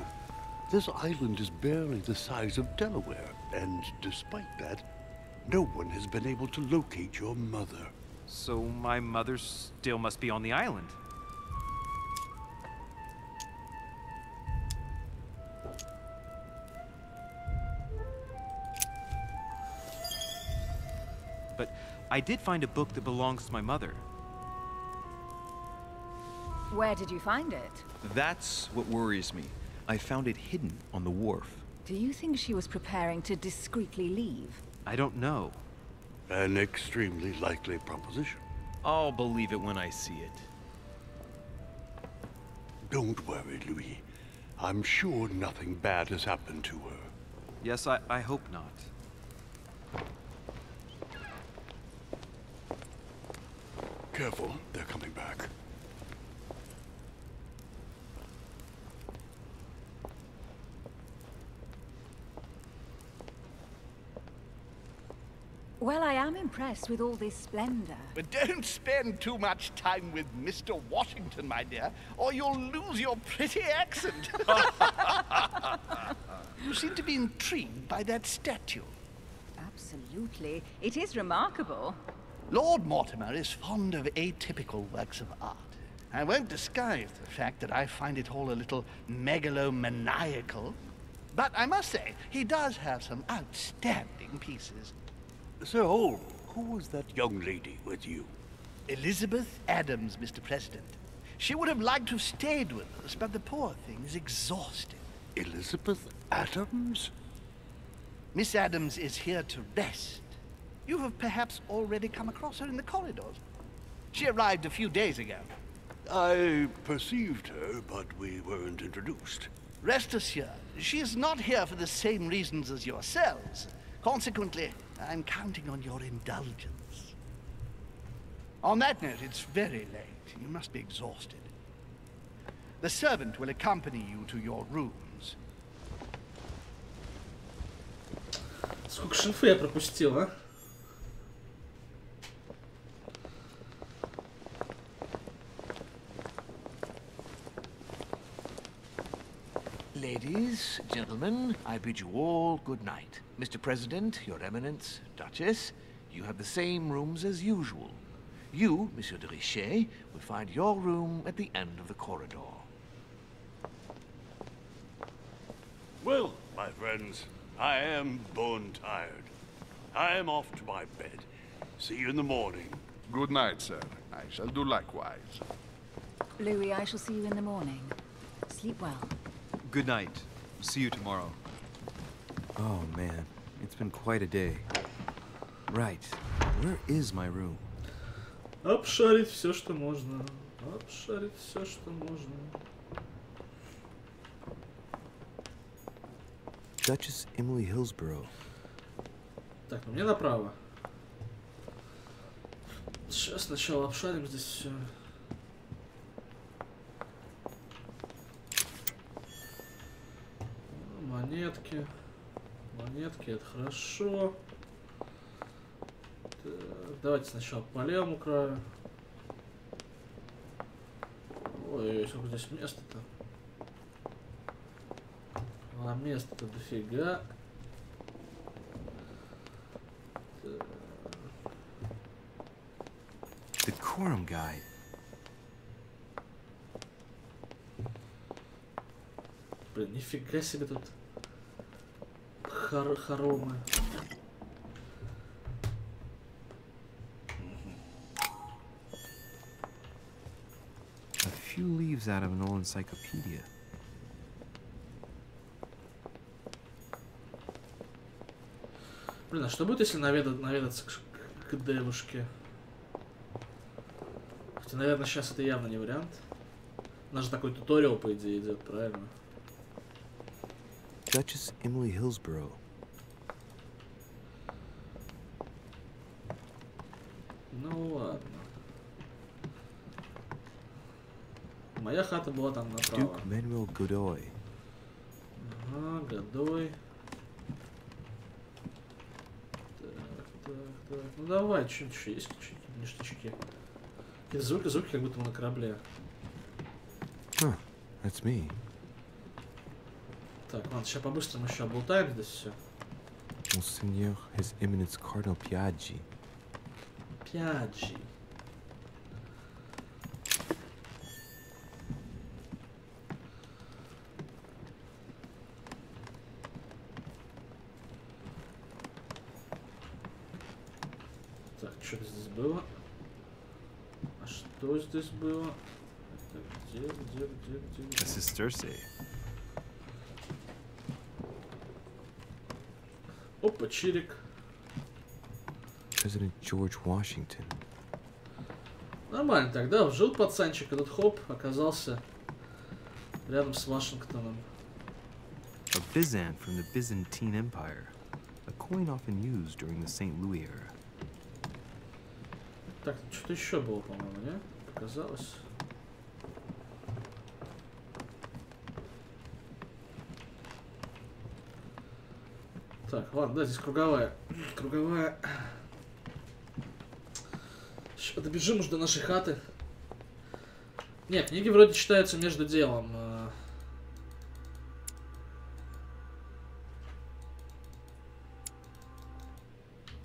This island is barely the size of Delaware, and despite that, no one has been able to locate your mother. So my mother still must be on the island. But I did find a book that belongs to my mother. Where did you find it? That's what worries me. I found it hidden on the wharf. Do you think she was preparing to discreetly leave? I don't know. An extremely likely proposition. I'll believe it when I see it. Don't worry, Louis. I'm sure nothing bad has happened to her. Yes, I hope not. Careful, they're coming back. Well, I am impressed with all this splendor. But don't spend too much time with Mr. Washington, my dear, or you'll lose your pretty accent. you seem to be intrigued by that statue. Absolutely. It is remarkable. Lord Mortimer is fond of atypical works of art. I won't disguise the fact that I find it all a little megalomaniacal. But I must say, he does have some outstanding pieces. Sir Holm, who was that young lady with you? Elizabeth Adams, Mr. President. She would have liked to have stayed with us, but the poor thing is exhausted. Elizabeth Adams? Miss Adams is here to rest. You have perhaps already come across her in the corridors. She arrived a few days ago. I perceived her, but we weren't introduced. Rest assured, she is not here for the same reasons as yourselves. Consequently, I'm counting on your indulgence. On that note, it's very late. You must be exhausted. The servant will accompany you to your rooms. Сколько шинфы я пропустил, а? Ladies, gentlemen, I bid you all good night. Mr. President, Your Eminence, Duchess, you have the same rooms as usual. You, Monsieur de Richet, will find your room at the end of the corridor. Well, my friends, I am bone tired. I am off to my bed. See you in the morning. Good night, sir. I shall do likewise. Louis, I shall see you in the morning. Sleep well. Good night. See you tomorrow. Oh man, it's been quite a day. Right, where is my room? Обшарить все, что можно. Обшарить все, что можно. Duchess Emily Hillsborough. Так, ну мне направо. Сейчас сначала обшарим здесь все. Монетки. Монетки, это хорошо. Так, давайте сначала по левому краю. Ой, сколько здесь места-то. А места-то дофига. Decorum guide. Блин, нифига себе тут хоромы. A few leaves out of an old encyclopedia. Блин, а что будет, если наведаться к девушке? Хотя, наверное, сейчас это явно не вариант. У нас же такой туториал, по идее, идет, правильно? Duchess Emily Hillsborough. Ну ладно. Моя хата была там направо. Duke Manuel Godoy. Ага, Годой. Так. Ну давай, что-нибудь еще есть, какие-то ништячки. Какие-то звуки, как будто мы на корабле. Huh, that's me. Так, ладно, сейчас по-быстрому еще облутаем здесь все. Monseigneur, His Eminence Cardinal Piaggi. Piaggi. Так, что здесь было? А что здесь было? Это где? This is Thursday. Опа, чирик. President George Washington. Нормально тогда, жил пацанчик, этот хоп оказался рядом с Вашингтоном. A Byzant from the Byzantine Empire. A coin often used during the St. Louis era. Так, что-то еще было, по-моему, не? Показалось. Так, ладно, да, здесь круговая. Круговая. Сейчас добежим уже до нашей хаты. Не, книги вроде читаются между делом.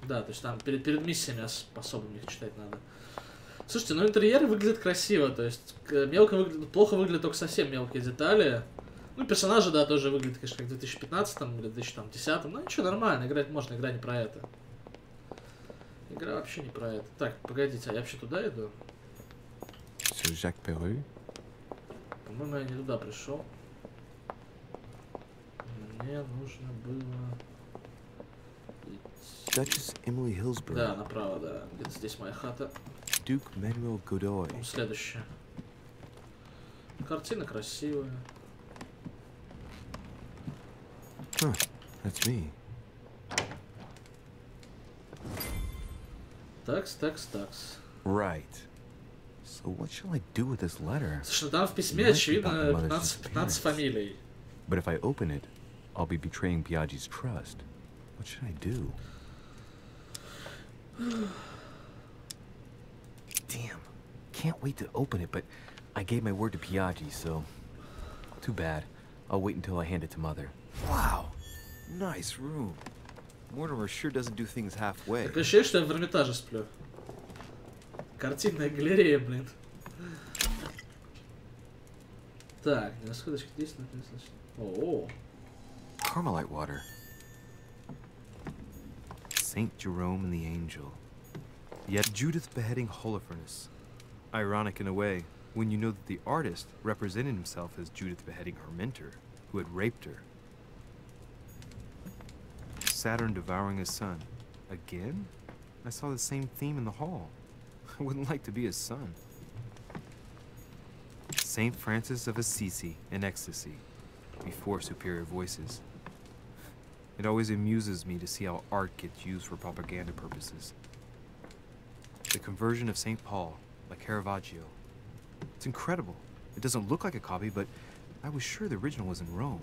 Да, то есть там перед миссиями особыми их читать надо. Слушайте, ну интерьеры выглядят красиво, то есть мелко выглядит, плохо выглядят только совсем мелкие детали. Ну, персонажи, да, тоже выглядят, конечно, как в 2015 или 2010, но ничего, нормально, играть можно, игра не про это. Игра вообще не про это. Так, погодите, а я вообще туда иду? По-моему, я не туда пришел. Мне нужно было... Да, направо, да. Где-то здесь моя хата. Следующая. Картина красивая. That's me. Такс. Right. So what shall I do with this letter? Слушай, там в письме, очевидно, 15 фамилий. But if I open it, I'll be betraying Biaggi's trust. What should I do? Damn. Can't wait to open it, but I gave my word to Biaggi, so... Too bad. I'll wait until I hand it to Mother. Wow. Nice room. Mortimer sure doesn't do things halfway. Такое ощущение, что я в Эрмитаже сплю. Картинная галерея, блин. Так, на сходочке здесь написано. О. Carmelite water. Saint Jerome and the Angel. Yet Judith beheading Holofernes. Ironic in a way, when you know that the artist represented himself as Judith beheading her mentor, who had raped her. Saturn devouring his son. Again? I saw the same theme in the hall. I wouldn't like to be his son. Saint Francis of Assisi in ecstasy, before superior voices. It always amuses me to see how art gets used for propaganda purposes. The conversion of St. Paul, by Caravaggio. It's incredible. It doesn't look like a copy, but I was sure the original was in Rome.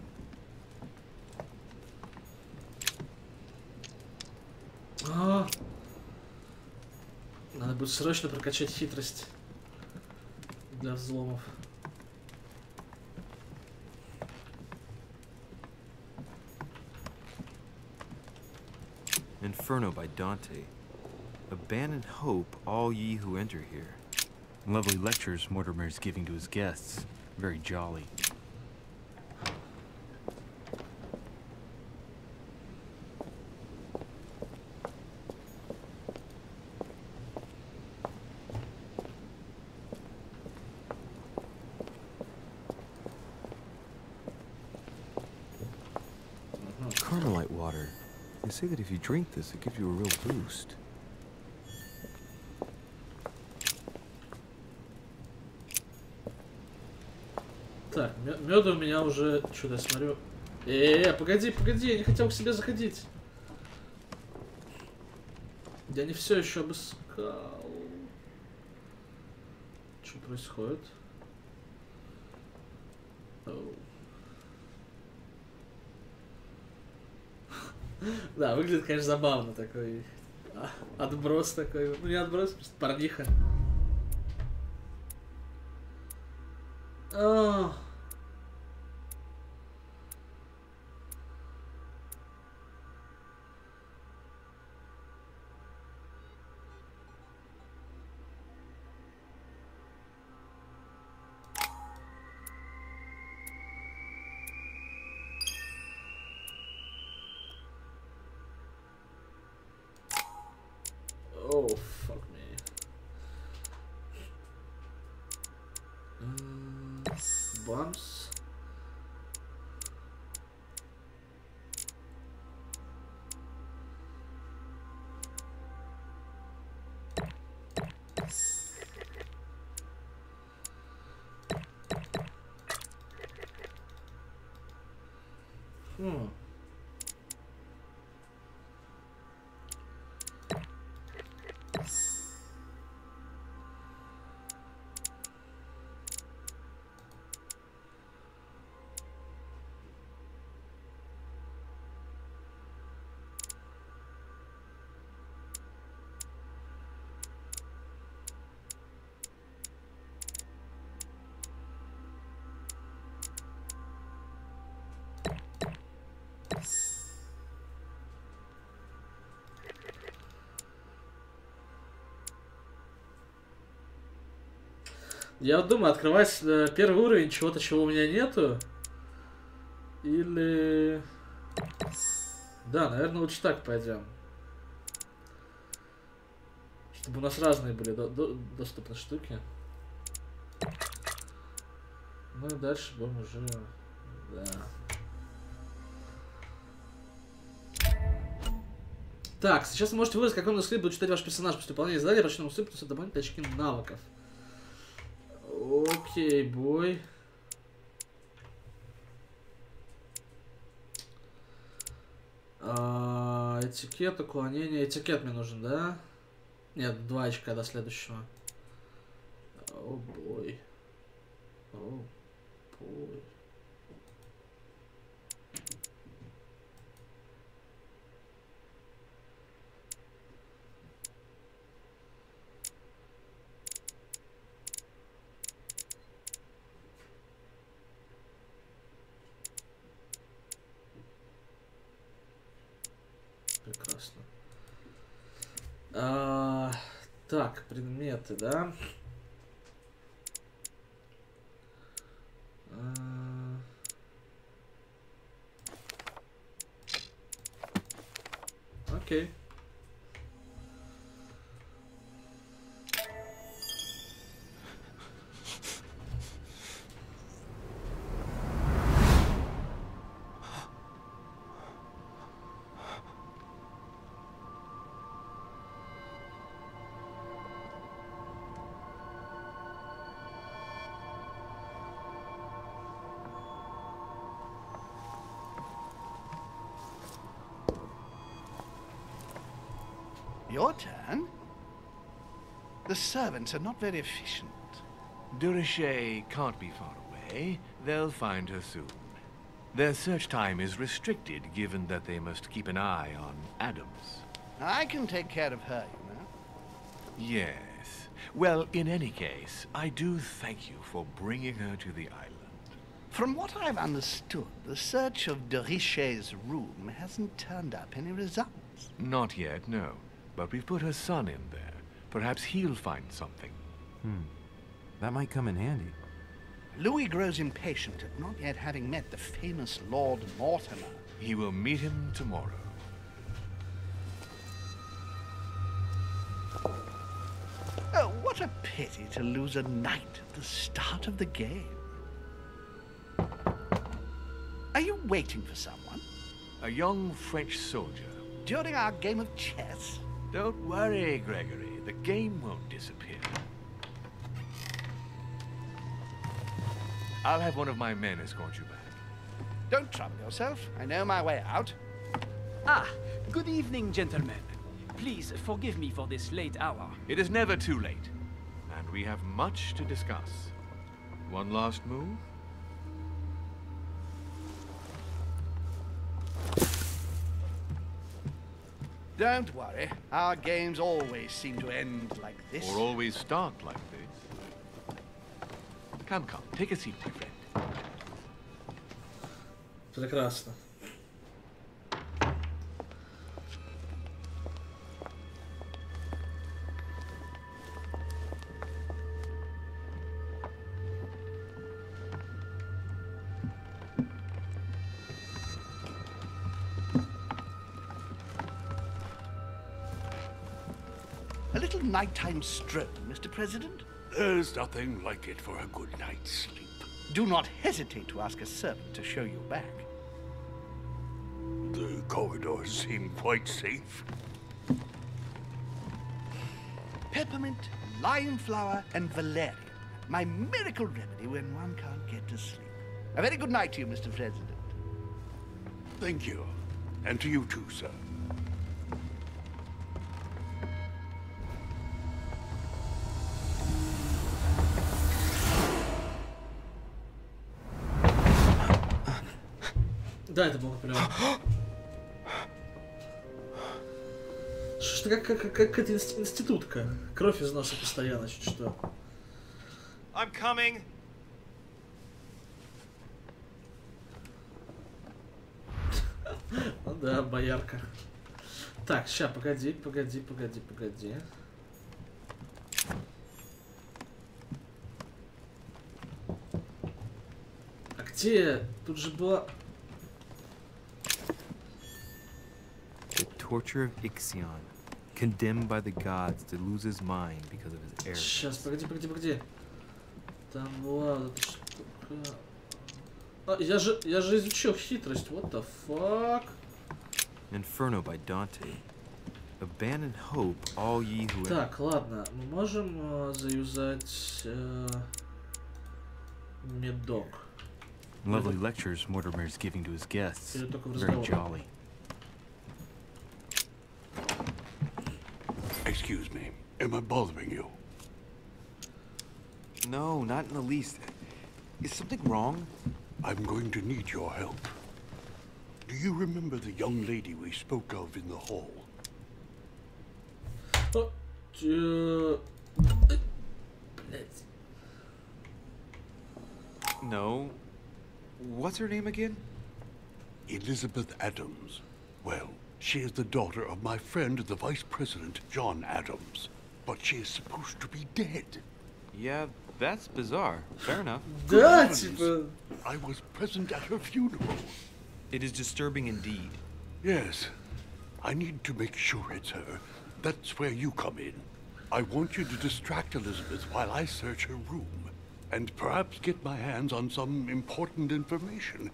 Надо будет срочно прокачать хитрость для взломов. Inferno by Dante. Abandon hope, all ye who enter here. Lovely lectures Mortimer is giving to his guests. Very jolly. Carmelite water. They say that if you drink this, it gives you a real boost. Так, меда у меня уже... Что-то я смотрю... погоди, я не хотел к себе заходить. Я не все еще обыскал. Что происходит? Да, выглядит, конечно, забавно такой. Отброс такой. Ну не отброс, просто парниха. Oh, fuck me. Bumps. Я вот думаю, открывать первый уровень чего-то, чего у меня нету. Или... Да, наверное, лучше так пойдем. Чтобы у нас разные были доступны штуки. Ну и дальше будем уже... Да. Так, сейчас вы можете выбрать, какой скрипт будет читать ваш персонаж. После выполнения задания прочтенному скрипту добавить очки навыков. Окей, бой. Этикет, уклонение. Этикет мне нужен, да? Нет, 2 очка до следующего. О, бой. О, бой. Прекрасно. Так, предметы, да? Окей. Your turn? The servants are not very efficient. Durishay can't be far away. They'll find her soon. Their search time is restricted, given that they must keep an eye on Adams. I can take care of her, you know. Yes. Well, in any case, I do thank you for bringing her to the island. From what I've understood, the search of Durishay's room hasn't turned up any results. Not yet, no. But we've put her son in there. Perhaps he'll find something. That might come in handy. Louis grows impatient at not yet having met the famous Lord Mortimer. He will meet him tomorrow. Oh, what a pity to lose a knight at the start of the game. Are you waiting for someone? A young French soldier. During our game of chess? Don't worry, Gregory. The game won't disappear. I'll have one of my men escort you back. Don't trouble yourself. I know my way out. Ah, good evening, gentlemen. Please forgive me for this late hour. It is never too late, and we have much to discuss. One last move? Don't worry. Our games always seem to end like this. Or always start like this. Come, come. Take a seat, my friend. Прекрасно. A little nighttime stroll, Mr. President? There's nothing like it for a good night's sleep. Do not hesitate to ask a servant to show you back. The corridors seem quite safe. Peppermint, lime flower, and valerian. My miracle remedy when one can't get to sleep. A very good night to you, Mr. President. Thank you. And to you too, sir. Да, это было прям. Что-то как эта институтка. Кровь из носа постоянно, чуть что. I'm coming. Ну да, боярка. Так, ща, погоди. Где? Тут же была... The torture of Ixion, condemned by the gods to lose his mind because of his error. Сейчас, погоди. Там была вот эта штука. А, я же изучил хитрость. What the fuck? Inferno by Dante. Abandon hope, all ye who... Так, ладно, мы можем заюзать медок. Lovely lectures Mortimer is giving to his guests. Very jolly. Excuse me, am I bothering you? No, not in the least. Is something wrong? I'm going to need your help. Do you remember the young lady we spoke of in the hall? No. What's her name again? Elizabeth Adams. Well, she is the daughter of my friend, the Vice President, John Adams. But she is supposed to be dead. Yeah, that's bizarre. Fair enough. I was present at her funeral. It is disturbing indeed. Yes. I need to make sure it's her. That's where you come in. I want you to distract Elizabeth while I search her room. And perhaps get my hands on some important information.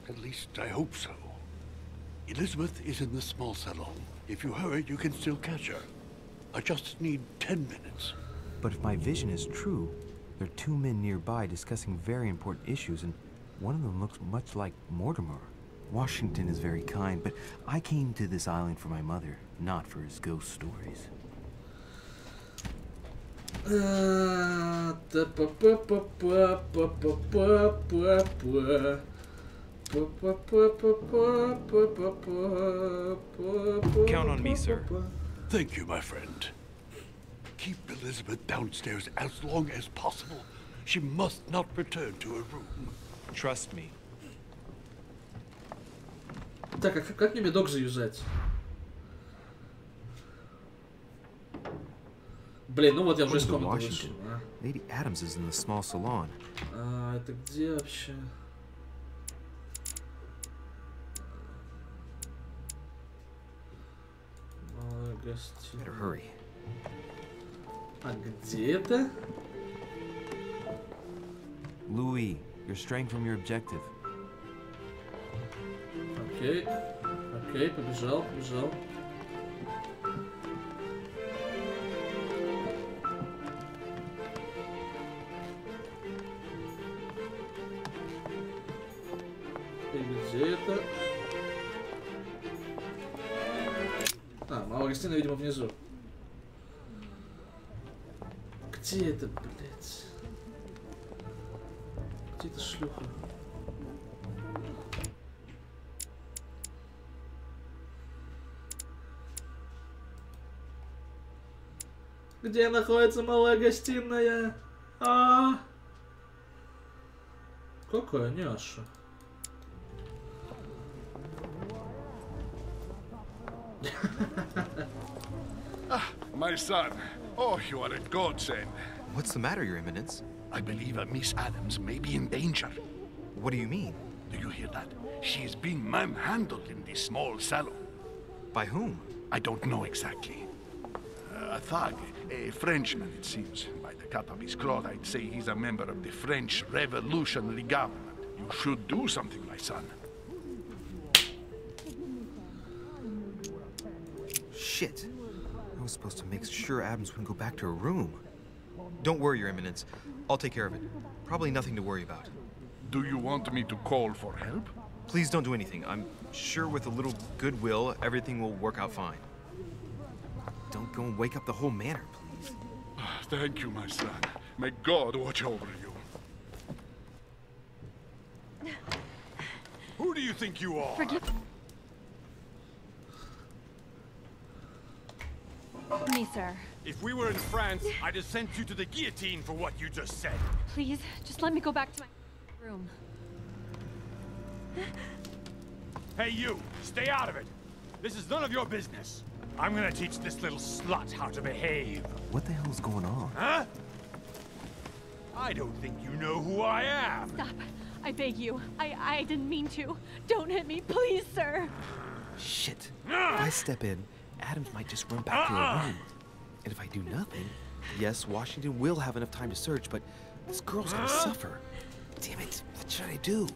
At least I hope so. Elizabeth is in the small salon. If you hurry, you can still catch her. I just need 10 minutes. But if my vision is true, there are two men nearby discussing very important issues, and one of them looks much like Mortimer. Washington is very kind, but I came to this island for my mother, not for his ghost stories. Count on me, sir. Thank you, my friend. Keep Elizabeth downstairs as long as possible. She must not return to her room. Trust me. Так, а как мне медок заюзать? Блин, ну вот я уже из комнаты вышел. Lady Adams is in the small salon. Это где вообще? Better hurry. А где это? Louis, you're straying from your objective. Окей, побежал. И где это? А, малая гостиная, видимо, внизу. Где это, блядь? Где эта шлюха? Где находится малая гостиная? Какая няша? My son. Oh, you are a godsend. What's the matter, Your Eminence? I believe Miss Adams may be in danger. What do you mean? Do you hear that? She is being manhandled in this small salon. By whom? I don't know exactly. A thug, a Frenchman, it seems. By the cut of his cloth, I'd say he's a member of the French Revolutionary Government. You should do something, my son. Shit. I was supposed to make sure Adams wouldn't go back to her room. Don't worry, Your Eminence. I'll take care of it. Probably nothing to worry about. Do you want me to call for help? Please don't do anything. I'm sure with a little goodwill, everything will work out fine. Don't go and wake up the whole manor, please. Thank you, my son. May God watch over you. Who do you think you are? Me, sir. If we were in France, I'd have sent you to the guillotine for what you just said. Please, just let me go back to my room. Hey, you! Stay out of it! This is none of your business. I'm gonna teach this little slut how to behave. What the hell's going on? Huh? I don't think you know who I am. Stop. I beg you. I didn't mean to. Don't hit me, please, sir. Shit. If I step in, Adams might just run back to her room. And if I do nothing, yes, Washington will have enough time to search, but this girl's gonna suffer. Damn it, what should I do?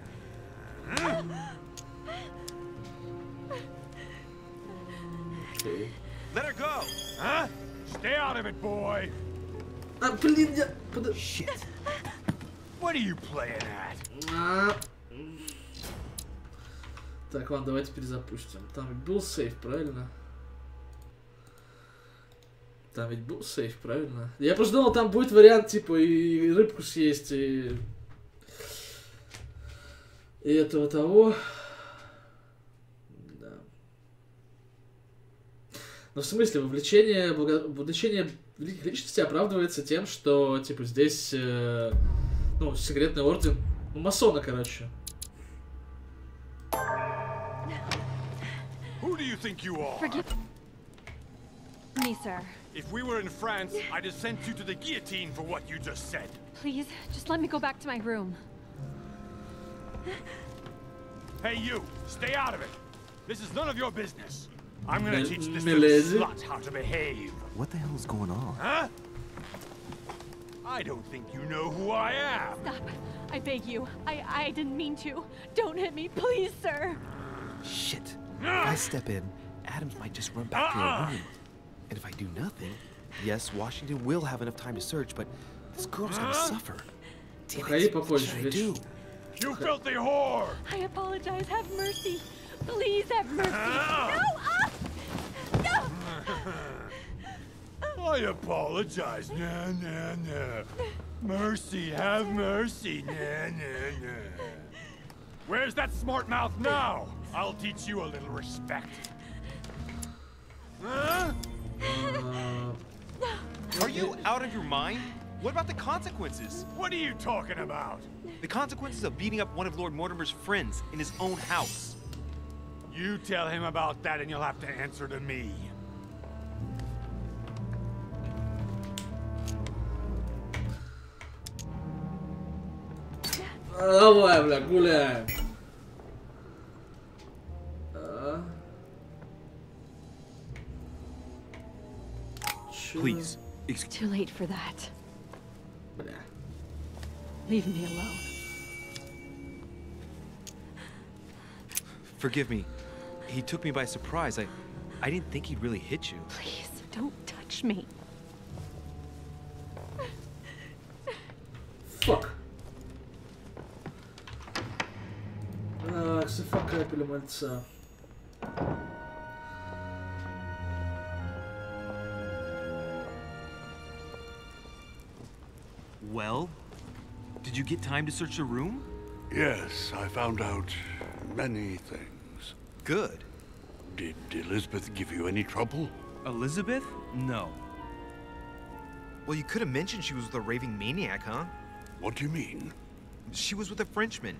Okay. Let her go! Huh? Stay out of it, boy! Shit. What are you playing at? Так, ладно, давайте перезапустим. Там ведь был сейф, правильно? Там ведь был сейф, правильно? Я просто думал, там будет вариант, типа, и рыбку съесть, и этого того. Да. Но в смысле, вовлечение великих личностей оправдывается тем, что, типа, здесь, ну, секретный орден, ну, масона, короче. Who do you think you are? Forgive me, sir. If we were in France, I'd have sent you to the guillotine for what you just said. Please, just let me go back to my room. Hey, you! Stay out of it! This is none of your business. I'm gonna teach this little slut how to behave. What the hell is going on? Huh? I don't think you know who I am. Stop. I beg you. I didn't mean to. Don't hit me, please, sir. Shit. If I step in, Adams might just run back to her room. And if I do nothing, yes, Washington will have enough time to search, but this girl's gonna suffer. Damn it, what should I do? You filthy whore! I apologize. Have mercy. Please have mercy. No! No! I apologize. Nah, nah, nah. Mercy, have mercy. Nah, nah, nah. Where's that smart mouth now? I'll teach you a little respect. Huh? Are you out of your mind? What about the consequences? What are you talking about? The consequences of beating up one of Lord Mortimer's friends in his own house. You tell him about that and you'll have to answer to me. Давай, бля, гуляем. Please. It's too late for that. Бля. Leave me alone. Forgive me. He took me by surprise. I didn't think he'd really hit you. Please, don't touch me. Fuck. Все факапили мальца. Well, did you get time to search the room? Yes, I found out many things. Good. Did Elizabeth give you any trouble? Elizabeth? No. Well, you could have mentioned she was with a raving maniac, huh? What do you mean? She was with a Frenchman.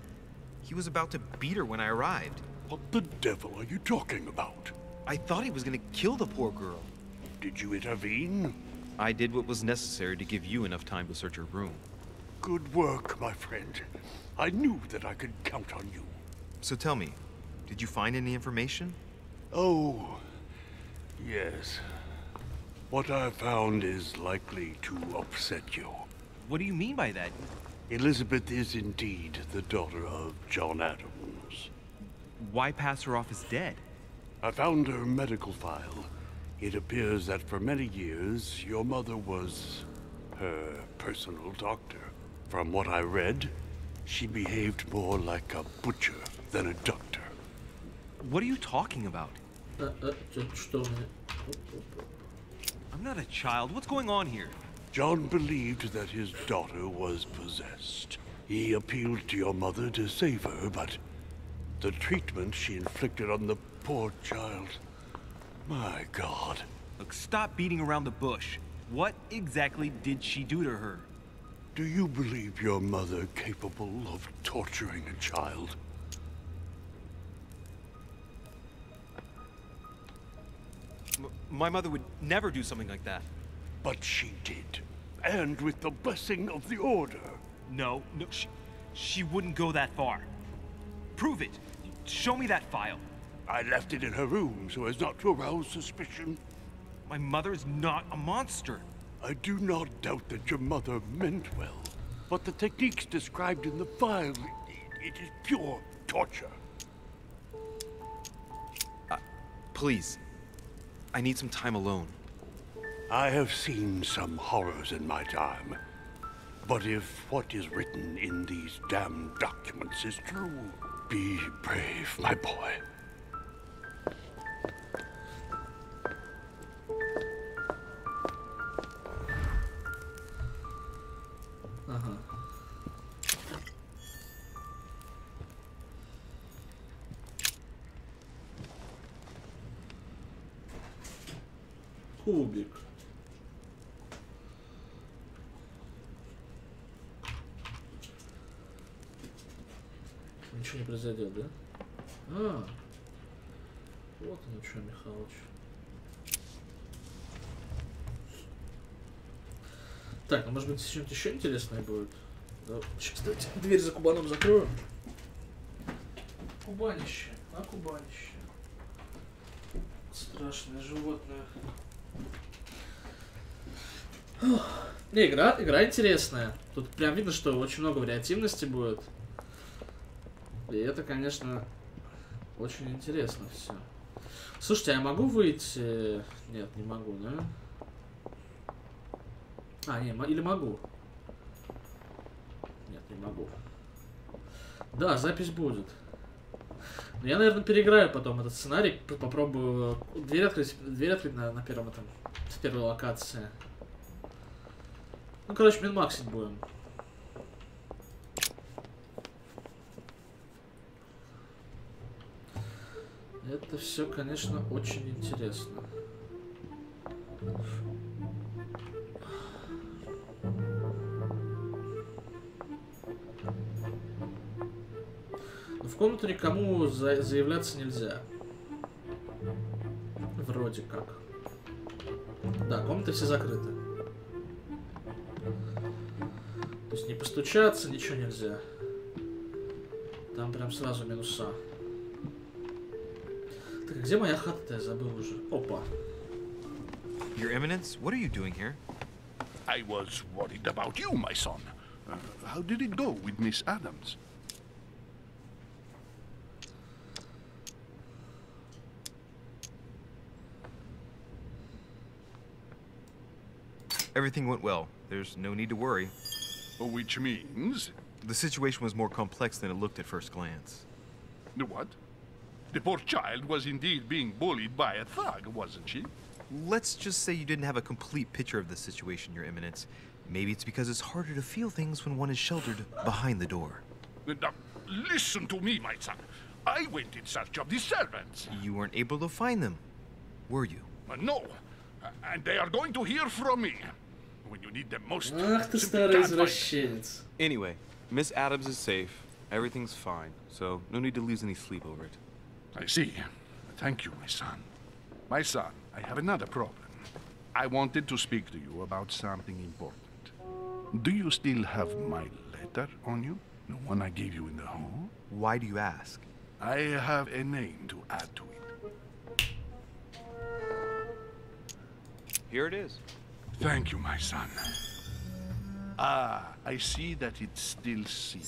He was about to beat her when I arrived. What the devil are you talking about? I thought he was gonna kill the poor girl. Did you intervene? I did what was necessary to give you enough time to search her room. Good work, my friend. I knew that I could count on you. So tell me, did you find any information? Oh, yes. What I found is likely to upset you. What do you mean by that? Elizabeth is indeed the daughter of John Adams. Why pass her off as dead? I found her medical file. It appears that for many years, your mother was her personal doctor. From what I read, she behaved more like a butcher than a doctor. What are you talking about? I'm not a child. What's going on here? John believed that his daughter was possessed. He appealed to your mother to save her, but the treatment she inflicted on the poor child... My God. Look, stop beating around the bush. What exactly did she do to her? Do you believe your mother capable of torturing a child? My mother would never do something like that. But she did. And with the blessing of the Order. No, She wouldn't go that far. Prove it. Show me that file. I left it in her room so as not to arouse suspicion. My mother's not a monster. I do not doubt that your mother meant well, but the techniques described in the file, it is pure torture. Please, I need some time alone. I have seen some horrors in my time, but if what is written in these damned documents is true, be brave, my boy. Кубик. Ничего не произойдет, да? А, вот оно что, Михалыч. Так, ну может быть что-нибудь еще интересное будет? Да, сейчас, давайте дверь за Кубаном закрою. Кубанище, а Кубанище. Страшное животное. Не, игра интересная. Тут прям видно, что очень много вариативности будет. И это, конечно, очень интересно все. Слушайте, а я могу выйти? Нет, не могу, да? А, не, или могу? Нет, не могу. Да, запись будет. Но я, наверное, переиграю потом этот сценарий. Попробую дверь открыть на первом этом, в первой локации. Ну, короче, минмаксить будем. Это все, конечно, очень интересно. Но в комнату никому заявляться нельзя. Вроде как. Да, комнаты все закрыты. То есть не постучаться, ничего нельзя. Там прям сразу минуса. Так, где моя хата-то? Я забыл уже. Опа. Your Eminence, what are you doing here? I was worried about you, my son. How did it go with Miss Adams? Everything went well. There's no need to worry. Which means? The situation was more complex than it looked at first glance. The what? The poor child was indeed being bullied by a thug, wasn't she? Let's just say you didn't have a complete picture of the situation, Your Eminence. Maybe it's because it's harder to feel things when one is sheltered behind the door. Now, listen to me, my son. I went in search of the servants. You weren't able to find them, were you? No. And they are going to hear from me. When you need them most. Ах ты старый извращенец. Anyway, Miss Adams is safe. Everything's fine, so no need to lose any sleep over it. I see. Thank you, my son. My son, I have another problem. I wanted to speak to you about something important. Do you still have my letter on you? The one I gave you in the hall? Why do you ask? I have a name to add to it. Here it is. Thank you, my son. Ah, I see that it's still C.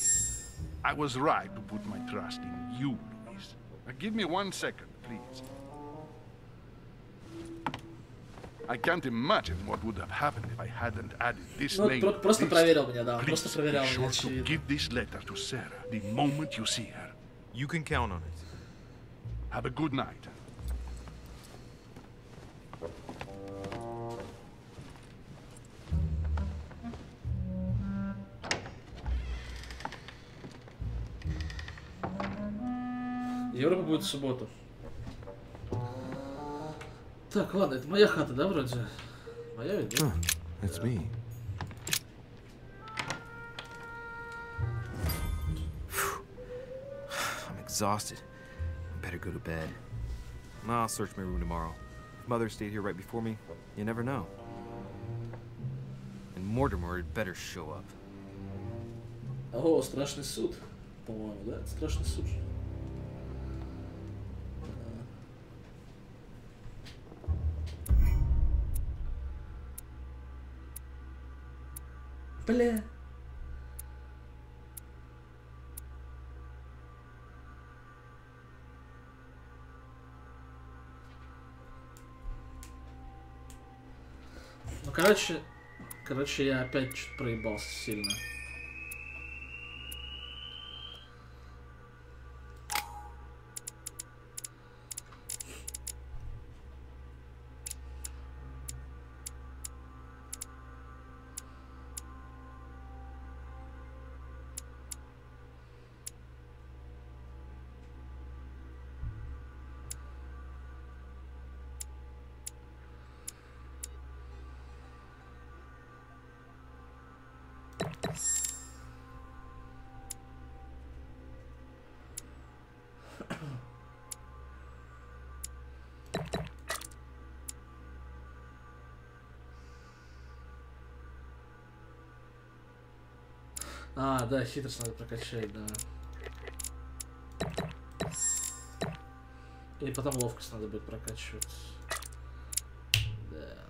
I was right to put my trust in you, Louise. Now, give me 1 second, please. I can't imagine what would have happened if I hadn't added this name. Просто проверил меня, да. Просто проверял меня, очевидно. Be sure to give this letter to Sarah the moment you see her. You can count on it. Have a good night. Европа будет в субботу. Так, ладно, это моя хата, да, вроде? Моя ведь, да? That's me. I'm exhausted. I better go to bed. I'll search my room tomorrow. If Mother stayed here right before me, you never know. And Mortimer had better show up. О, страшный суд. По-моему, да? Страшный суд. Бля. Ну, короче, я опять чуть проебался сильно. А, да, хитрость надо прокачать, да. И потом ловкость надо будет прокачивать. Да.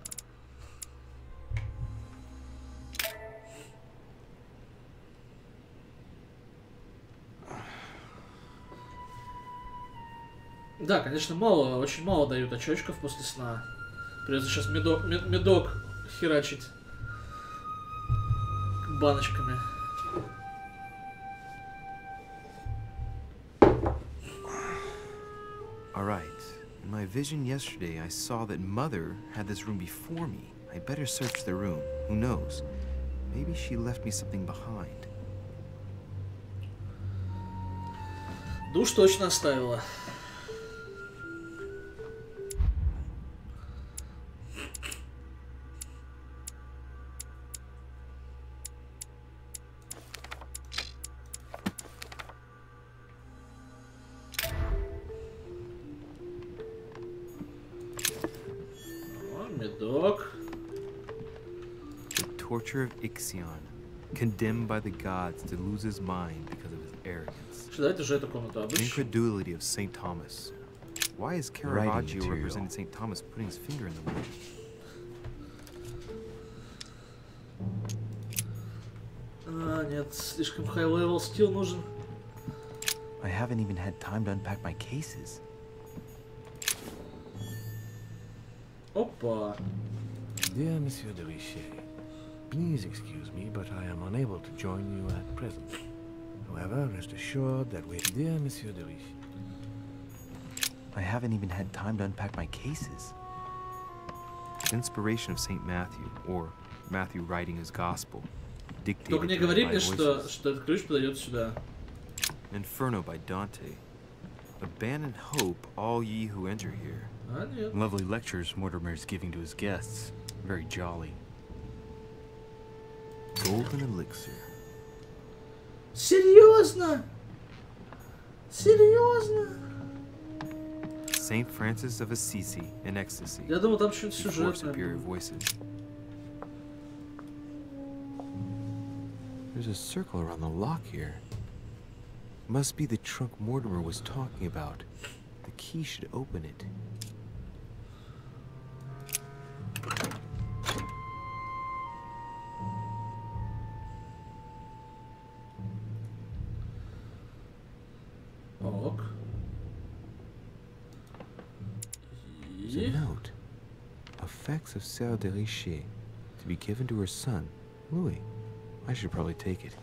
Да, конечно, мало, очень мало дают очочков после сна. Придется сейчас медок херачить баночками. Alright. In my vision yesterday, I saw that Mother had this room before me. I better search the room. Who knows? Maybe she left me something behind. Душ точно оставила. Torture of Ixion, condemned by the gods to lose his mind because of his arrogance. Incredulity of St. Thomas. Why is Caravaggio representing St. Thomas putting his finger in the wound? Нет, слишком high level skill нужен. I haven't even had time to unpack my cases. Опа. Dear Monsieur de Richet, please excuse me, but I am unable to join you at present. However, rest assured that we... Dear Monsieur de Richet... I haven't even had time to unpack my cases. Inspiration of St. Matthew, or Matthew writing his gospel. Только не говори мне, что этот ключ подойдет сюда. Inferno by Dante. Abandon hope, all ye who enter here. Lovely lectures Mortimer's giving to his guests. Very jolly. Golden elixir. Серьезно? Серьезно? Saint Francis of Assisi in ecstasy. Я думал, там что-нибудь сюжетное. Superior voices. There's a circle around the lock here. Must be the trunk Mortimer was talking about. The key should open it. Ок. There's a note. Effects of Sœur de Richet to be given to her son, Louis. I should probably take it.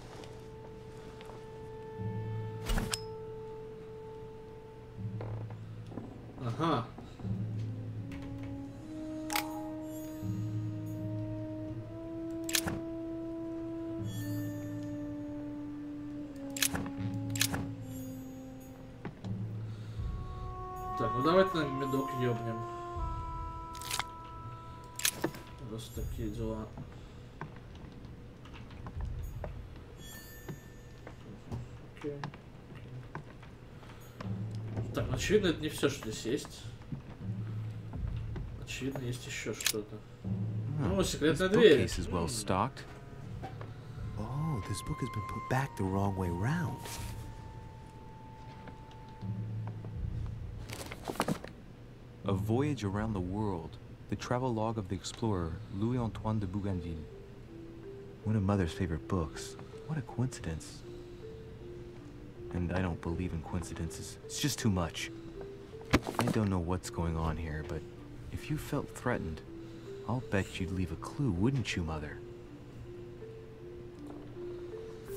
Ага. Так, ну давайте на медок ёбнем. Раз такие дела. Так, очевидно, это не все, что здесь есть. Очевидно, есть еще что-то. Ну, секретная дверь. Oh, No, this book has been put back the wrong way round. A Voyage Around the World. The travel log of the explorer, Louis-Antoine de Bougainville. One of Mother's favorite books. What a coincidence. And I don't believe in coincidences. It's just too much. I don't know what's going on here, but if you felt threatened, I'll bet you'd leave a clue, wouldn't you, Mother?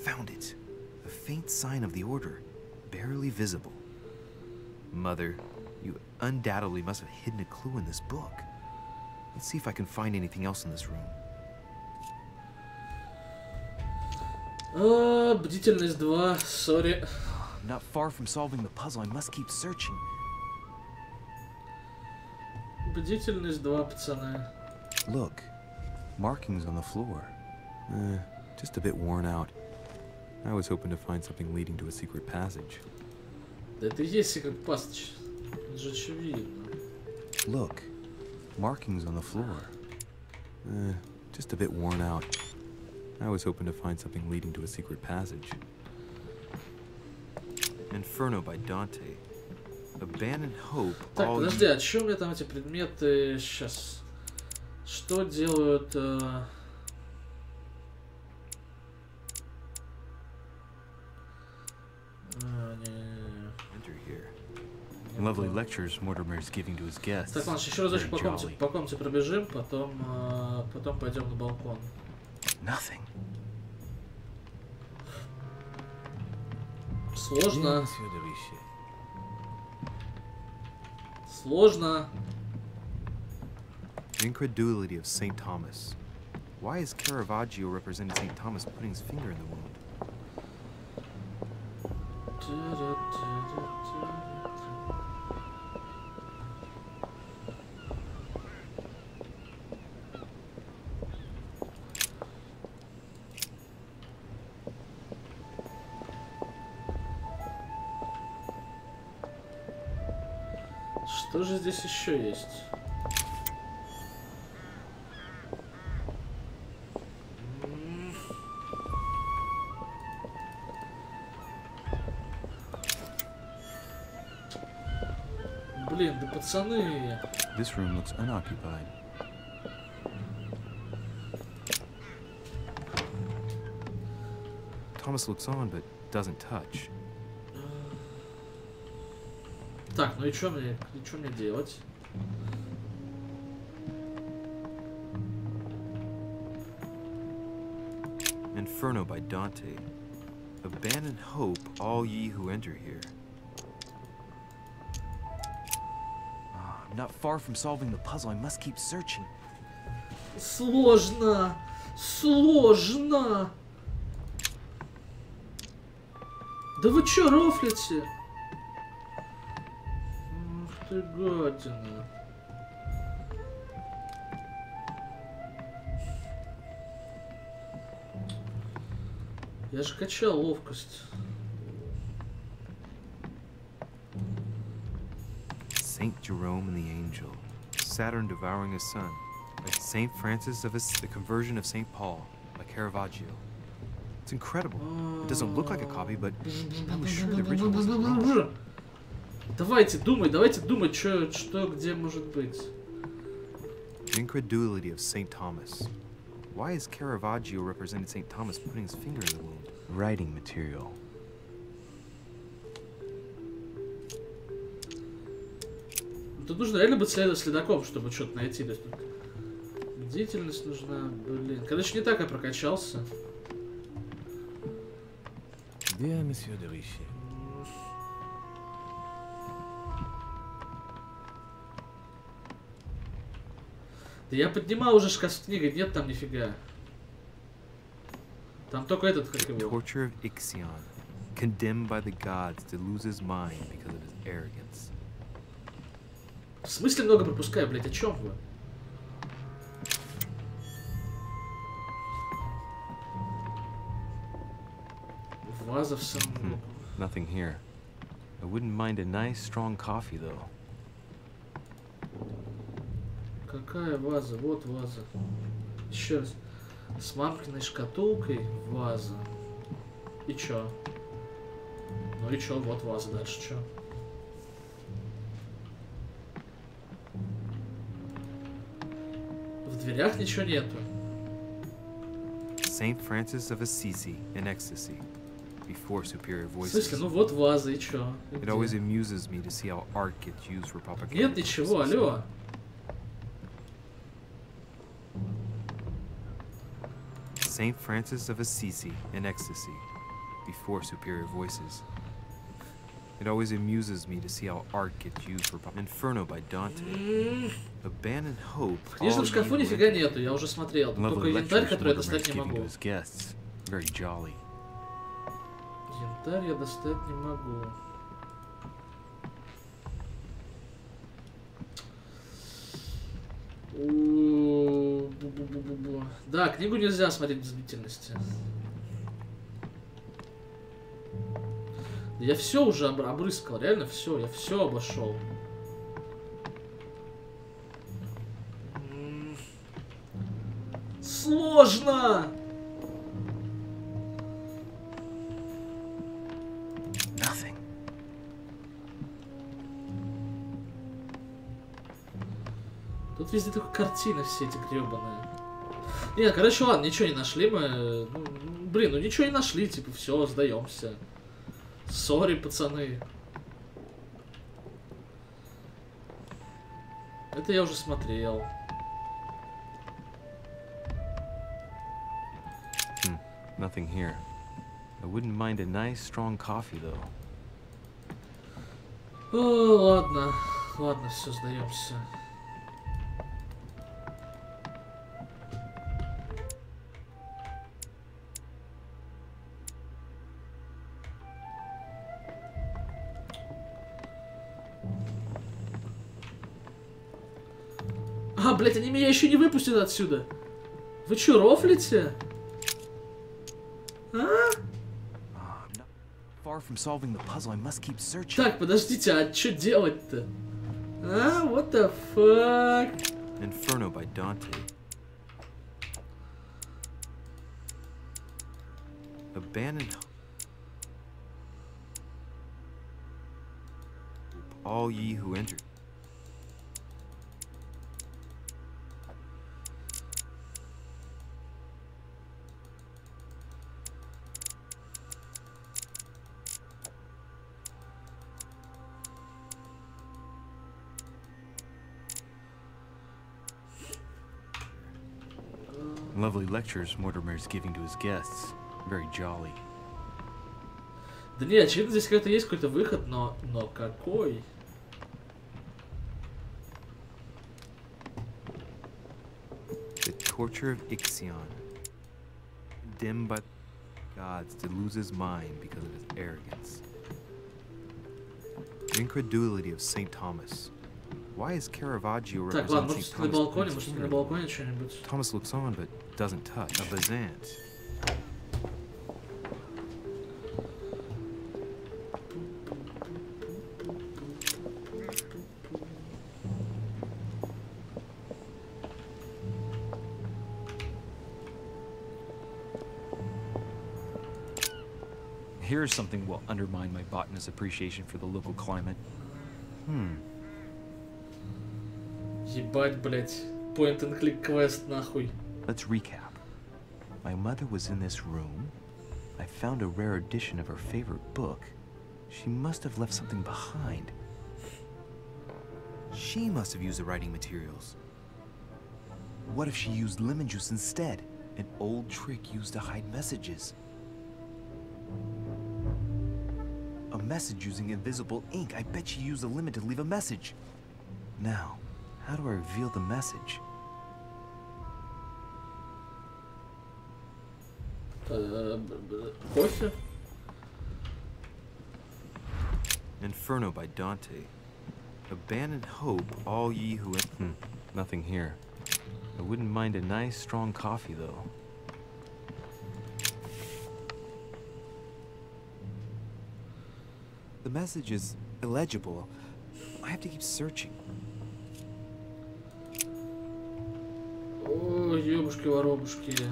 Found it. A faint sign of the order, barely visible. Mother, you undoubtedly must have hidden a clue in this book. Let's see if I can find anything else in this room. Бдительность 2, sorry. I'm not far from solving the puzzle. I must keep searching. Бдительность 2, пацаны. Look, markings on the floor. Just a bit worn out. I was hoping to find something leading to a secret passage. Да это и есть secret passage. Это же очевидно. Look, markings on the floor. Just a bit worn out. I was hoping to find something leading to a secret passage. Inferno by Dante. Abandoned hope. Так, подожди, о чем у меня там эти предметы сейчас? Что делают? Lovely lectures Mortimer is giving to his guests. Так, ладно, еще разочек по комнате пробежим, потом пойдем на балкон. Nothing. Сложно. Сложно. The incredulity of St. Thomas. Why is Caravaggio representing St. Thomas putting his finger in the wound? Что же здесь еще есть? Блин, да пацаны. This room looks unoccupied. Thomas looks on but doesn't touch. Так, ну и что мне делать? Inferno by Dante. Abandon hope, all ye who enter here. I'm not far from solving the puzzle. I must keep searching. Сложно! Сложно! Да вы чё рофлите? Ух ты гадина. Я же качал ловкость. Saint Jerome and the Angel. Saturn devouring his son. By Saint Francis of the Conversion of Saint Paul by Caravaggio. It's incredible. It doesn't look like a copy, but I was sure the original was wrong. Давайте думать, что где может быть. Incredulity of Saint Thomas. Why is Caravaggio representing Saint Thomas putting his finger in the wound? Writing material. Тут нужно реально быть следаком, чтобы что-то найти. То есть, бдительность нужна, блин. Короче, не так я прокачался. Bien, monsieur de Richet. Да я поднимал уже шкаф с книгой, нет там нифига. Там только этот, как его. Torture of Ixion, condemned by the gods to lose his mind because of his arrogance. В смысле много пропускаю, блять, о чем вы? Ваза в самом... Nothing here. I wouldn't mind a nice strong coffee though. Какая ваза? Вот ваза. Еще раз. С мамкиной шкатулкой ваза. И чё? Ну и чё? Вот ваза. Дальше чё? В дверях ничего нету. Saint Francis of Assisi in ecstasy. Before superior В voices. смысле? Ну вот ваза, и чё? И It где? always amuses me to see how art gets used for propaganda. Нет ничего, алло. Saint Francis of Assisi in ecstasy. Before superior voices. It always amuses me to see how art gets used for Inferno by Dante. Abandon hope. В книжном шкафу нифига нету, я уже смотрел. Тут только янтарь, который я достать не могу. Very jolly. Янтарь я достать не могу. Да, книгу нельзя смотреть без длительности. Я все уже обрыскал, реально все, я все обошел. Сложно! Nothing. Тут везде только картины все эти гребаные. Не, короче, ладно, ничего не нашли мы. Ну, блин, ну ничего не нашли, типа, все, сдаемся. Сори, пацаны. Это я уже смотрел. Nothing here. I wouldn't mind a nice strong coffee though. О, ладно. Ладно, все, сдаемся. А, блять, они меня еще не выпустят отсюда. Вы че, рофлите? А? Far from solving the puzzle, I must keep searching. Так, подождите, а что делать-то? А, what the fuck? Inferno by Dante. Abandoned. All ye who enter. Lovely lectures Mortimer is giving to his guests. Very jolly. Да не, очевидно, здесь какой-то есть какой-то выход, но какой? The torture of Ixion. Condemned by gods to lose his mind because of his arrogance. The incredulity of St. Thomas. Why is Caravaggio Так, ладно, representing может, на балконе, может, на балконе что-нибудь. Thomas looks on but doesn't touch. A Bazant. Here's something will undermine my botanist's appreciation for the local climate. Ебать, блять. Point and click quest, нахуй. Let's recap. My mother was in this room. I found a rare edition of her favorite book. She must have left something behind. She must have used the writing materials. What if she used lemon juice instead? An old trick used to hide messages. A message using invisible ink. I bet she used a lemon to leave a message. Now, how do I reveal the message? Кофе? Inferno by Dante. Abandon hope, all ye who... Nothing here. I wouldn't mind a nice strong coffee though. The message is illegible. I have to keep searching. О, ёбушки-воробушки.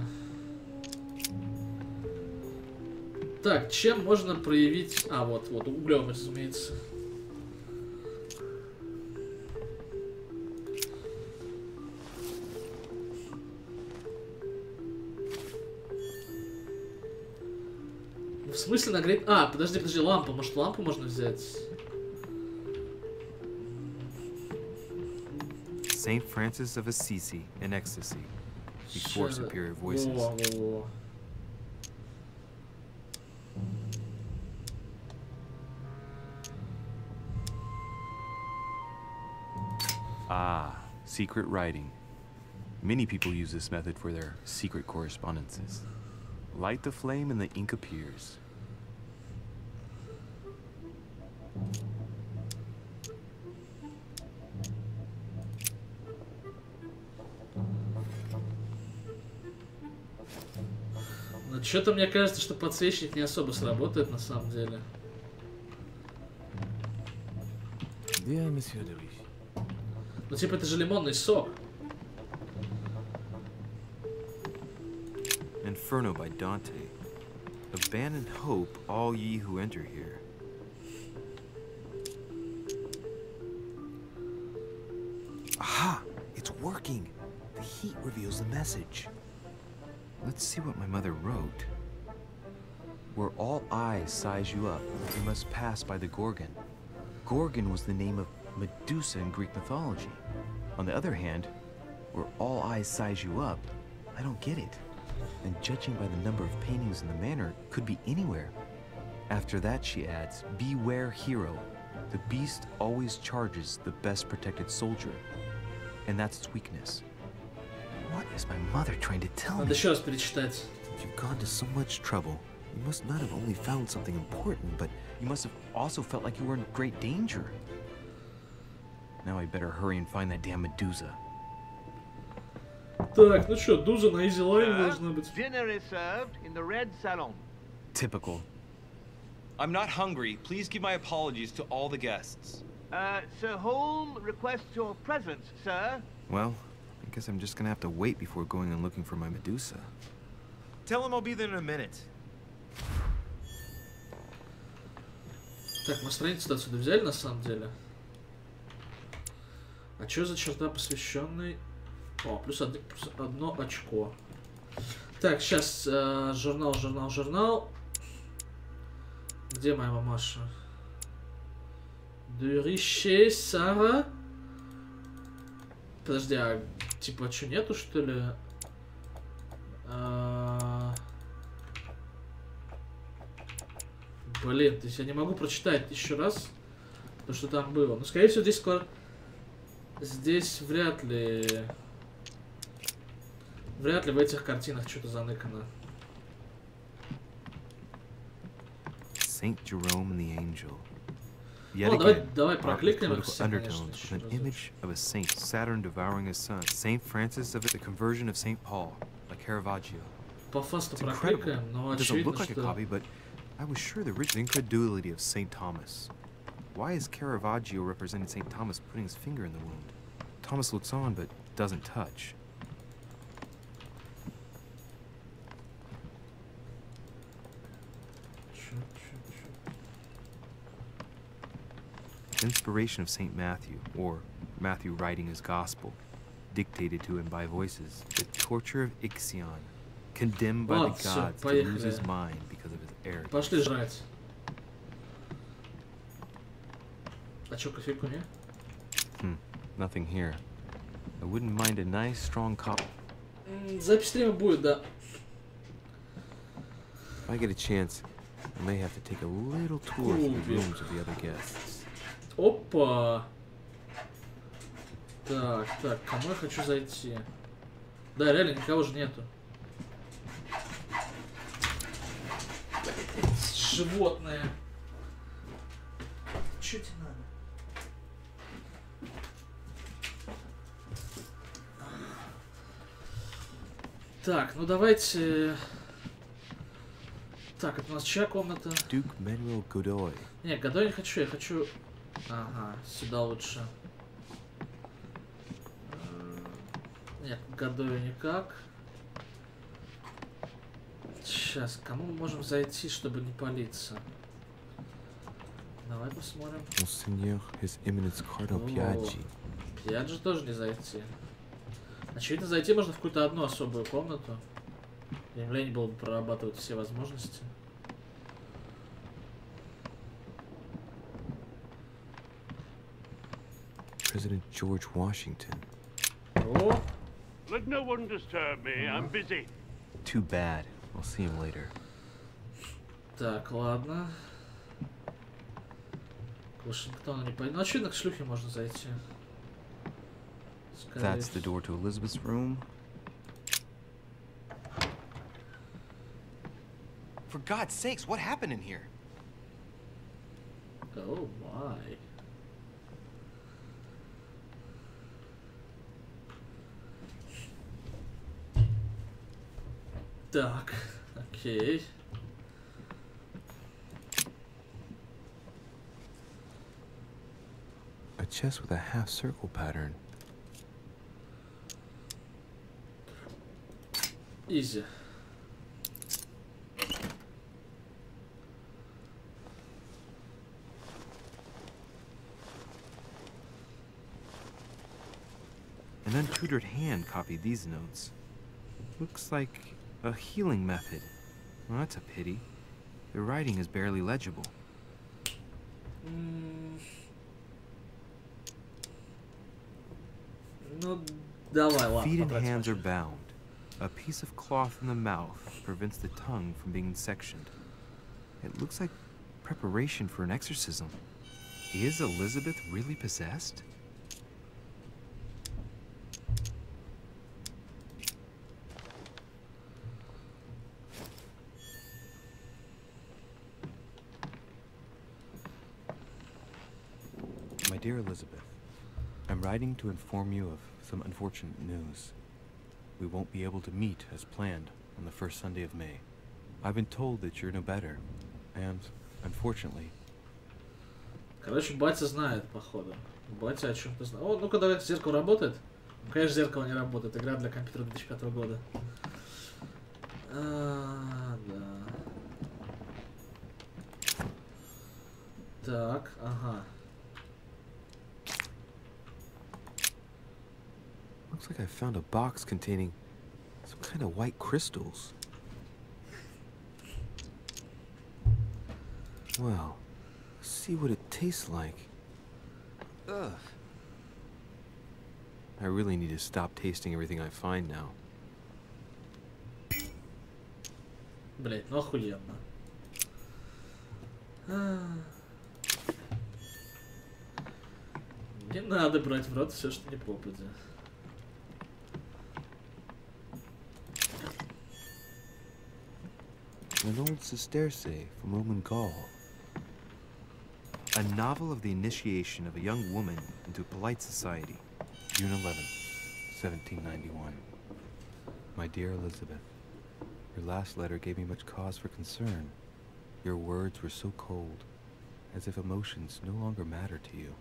Так, чем можно проявить... А, вот, углем, разумеется. В смысле нагреть... А, подожди, лампу. Может, лампу можно взять? Saint Francis of Assisi in ecstasy before superior voices. Ah, secret writing. Many people use this method for their secret correspondences. Light the flame and the ink appears. Но что-то мне кажется, что подсвечник не особо сработает на самом деле. Ну типа это же лимонный сок. Inferno by Dante. Abandon hope, all ye who enter here. Aha! It's working! The heat reveals the message. Let's see what my mother wrote. Where all eyes size you up, you must pass by the Gorgon. Gorgon was the name of Medusa in Greek mythology. On the other hand, where all eyes size you up, I don't get it. And judging by the number of paintings in the manor, could be anywhere. After that, she adds, beware hero. The beast always charges the best protected soldier. And that's its weakness. What is my mother trying to tell me? Надо еще раз перечитать. You've gone to so much trouble. You must not have only found something important, but you must have also felt like you were in great danger. Now I better hurry and find that damn Medusa. Так, ну что, Дуза на Easy Line должна быть. Dinner is served in the red salon. Typical. I'm not hungry. Please give my apologies to all the guests. Sir Holm requests your presence, sir. Well, I guess I'm just gonna have to wait before going and looking for my Medusa. Tell him I'll be there in a minute. Так, мы страницу отсюда взяли на самом деле. А что за черта посвященный? О, плюс одно очко. Так, сейчас журнал. Где моя мамаша? Дюрище, Сара. Подожди, а типа что, нету что ли? Блин, то есть я не могу прочитать еще раз то, что там было. Ну, скорее всего, здесь вряд ли в этих картинах что-то заныкано. Saint Jerome and the Angel. Yet again, давай прокликнем их все, undertones with an image of a saint, Saturn devouring his son. Saint Francis of the conversion of Saint Paul, like Caravaggio. It's incredible. It doesn't look like a copy, but I was sure the rich incredulity of Saint Thomas. Why is Caravaggio representing Saint Thomas putting his finger in the wound? Thomas looks on, but doesn't touch. Inspiration of Saint Matthew, or Matthew writing his gospel, dictated to him by voices. The torture of Ixion, condemned by the gods to lose his mind because of his error. Пошли жрать. А чё, кофейку не? Nothing here. I wouldn't mind a nice strong cup. Запись стрима будет, да. If I get a chance, I may have to take a little tour through the rooms of the other guests. Опа! Так, кому я хочу зайти? Да, реально никого же нету. Животное. Чё тебе надо? Так, ну давайте... Так, это у нас чья комната? Duke Manuel Godoy. Не, Годой не хочу, я хочу... Ага, сюда лучше. Нет, Годою никак. Сейчас, к кому мы можем зайти, чтобы не палиться? Давай посмотрим. Пьяджи тоже не зайти. Очевидно, зайти можно в какую-то одну особую комнату. Им лень было бы прорабатывать все возможности. President George Washington. О! Let no one disturb me. I'm busy. Too bad. I'll see him later. Так, ладно. К Вашингтону не пойду. Ну, очевидно, к шлюхе можно зайти. That's the door to Elizabeth's room. For God's sakes, what happened in here? Oh my. Так, окей. A chest with a half-circle pattern. Easy. An untutored hand copied these notes. Looks like a healing method. Well, that's a pity. The writing is barely legible. Ну, давай, ладно. Feet and hands are bound. A piece of cloth in the mouth prevents the tongue from being sectioned. It looks like preparation for an exorcism. Is Elizabeth really possessed? My dear Elizabeth, I'm writing to inform you of some unfortunate news. We won't be able to meet as planned on the first Sunday of May. I've been told that you're no better, and, unfortunately... Короче, батя знает, походу. Батя о чем-то знает. О, ну-ка, давай, зеркало работает? Ну, конечно, зеркало не работает. Игра для компьютера 2005 года. Да. Так, ага. Looks like I found a box containing some kind of white crystals. Well, let's see what it tastes like. Ugh. I really need to stop tasting everything I find now. Блять, ну охуенно. Не надо брать в рот все, что не попадет. An old sesterce from Roman Gaul. A novel of the initiation of a young woman into polite society. June 11th, 1791. My dear Elizabeth, your last letter gave me much cause for concern. Your words were so cold, as if emotions no longer matter to you.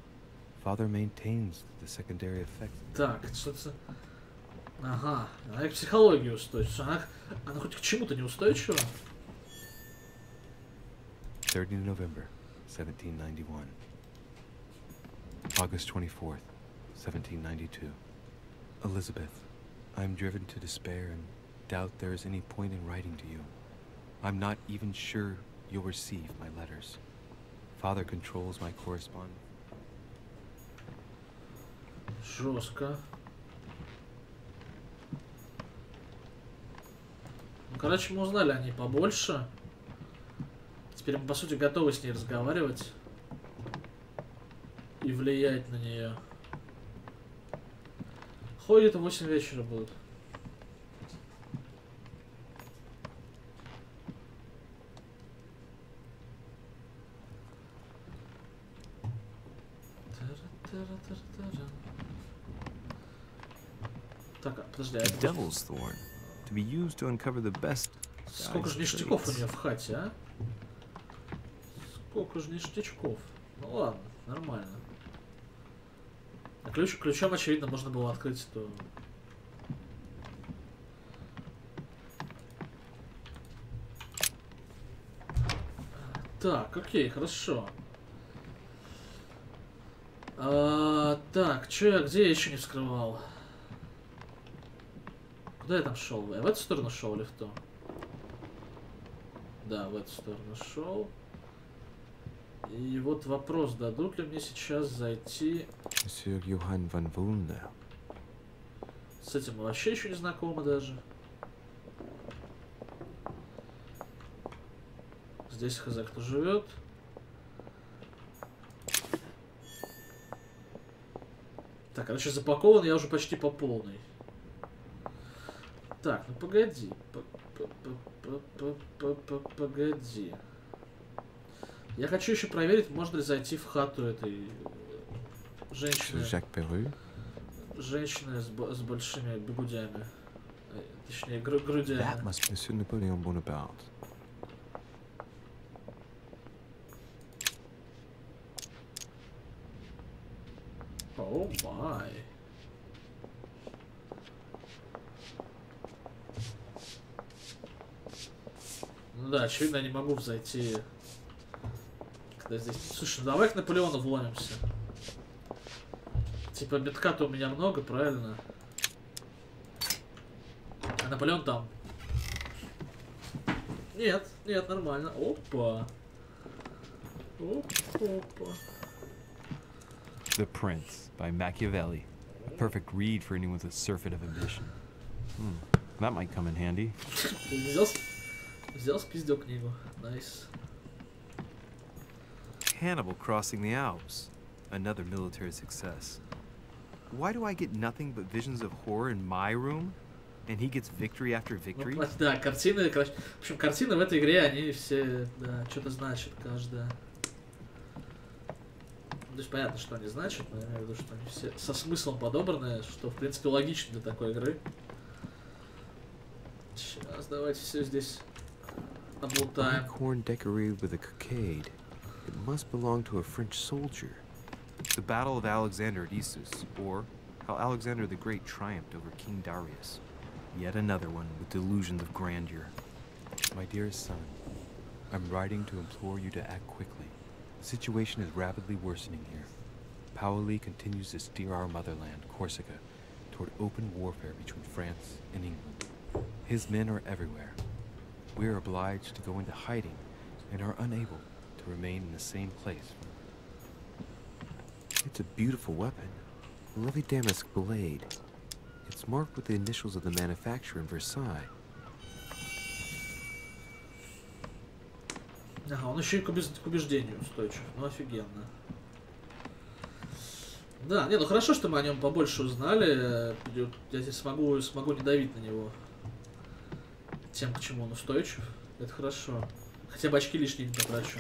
Father maintains the secondary effects. Так, что-то... Ага, она к психологии устойчива. Она хоть к чему-то не устойчива? 30 November, 1791. August 24th, 1792. Elizabeth, I'm driven to despair and doubt there is any point in writing to you. I'm not even sure you'll receive my letters. Father controls my correspondence. Жестко. Ну, короче, мы узнали о ней побольше. Теперь мы, по сути, готовы с ней разговаривать и влиять на нее. Ходит в 8 вечера будут. Так, подожди, Devil's Thorn, to be used to uncover the best. Сколько же ништяков у нее в хате, а? Сколько же ништячков. Ну ладно, нормально. А ключом, очевидно, можно было открыть эту... Так, окей, хорошо. Так, где я еще не вскрывал? Куда я там шел? Я в эту сторону шел или в ту? Да, в эту сторону шел. И вот вопрос, дадут ли мне сейчас зайти... С этим мы вообще еще не знакомы даже. Здесь хз кто живет. Так, короче, запакован я уже почти по полной. Так, ну погоди. Погоди. Я хочу еще проверить, можно ли зайти в хату этой женщины. Женщины с большими бегудями. Точнее, грудями. О май. Ну да, очевидно, я не могу взойти. Когда здесь... Слушай, ну давай к Наполеону вломимся. Типа метка-то у меня много, правильно? А Наполеон там. Нет, нет, нормально. Опа. Опа. The Prince by Machiavelli. A perfect read for anyone with a surfeit of ambition. That might come in handy. Взял спиздил книгу. Nice. Hannibal crossing the Alps. Another military success. Why do I get nothing but visions of horror in my room? And he gets victory after victory? Ну, да, картины, в общем, картины в этой игре, они все, да, что-то значат каждая. То есть понятно, что они значат, но я имею в виду, что они все со смыслом подобраны, что в принципе логично для такой игры. Сейчас давайте все здесь облутаем. Horn decorated with a cockade. It must belong to a French soldier. The Battle of Alexander at Issus, or how Alexander the Great triumphed over King Darius. Yet another one with delusions of grandeur. My dearest son, I'm writing to implore you to act quickly. The situation is rapidly worsening here. Paoli continues to steer our motherland, Corsica, toward open warfare between France and England. His men are everywhere. We are obliged to go into hiding and are unable to remain in the same place. It's a beautiful weapon. A lovely damask blade. It's marked with the initials of the manufacturer in Versailles. Ага, он еще и к убеждению устойчив. Ну, офигенно. Да, не, ну хорошо, что мы о нем побольше узнали. Я здесь смогу не давить на него. Тем, к чему он устойчив. Это хорошо. Хотя бы очки лишние не потрачу.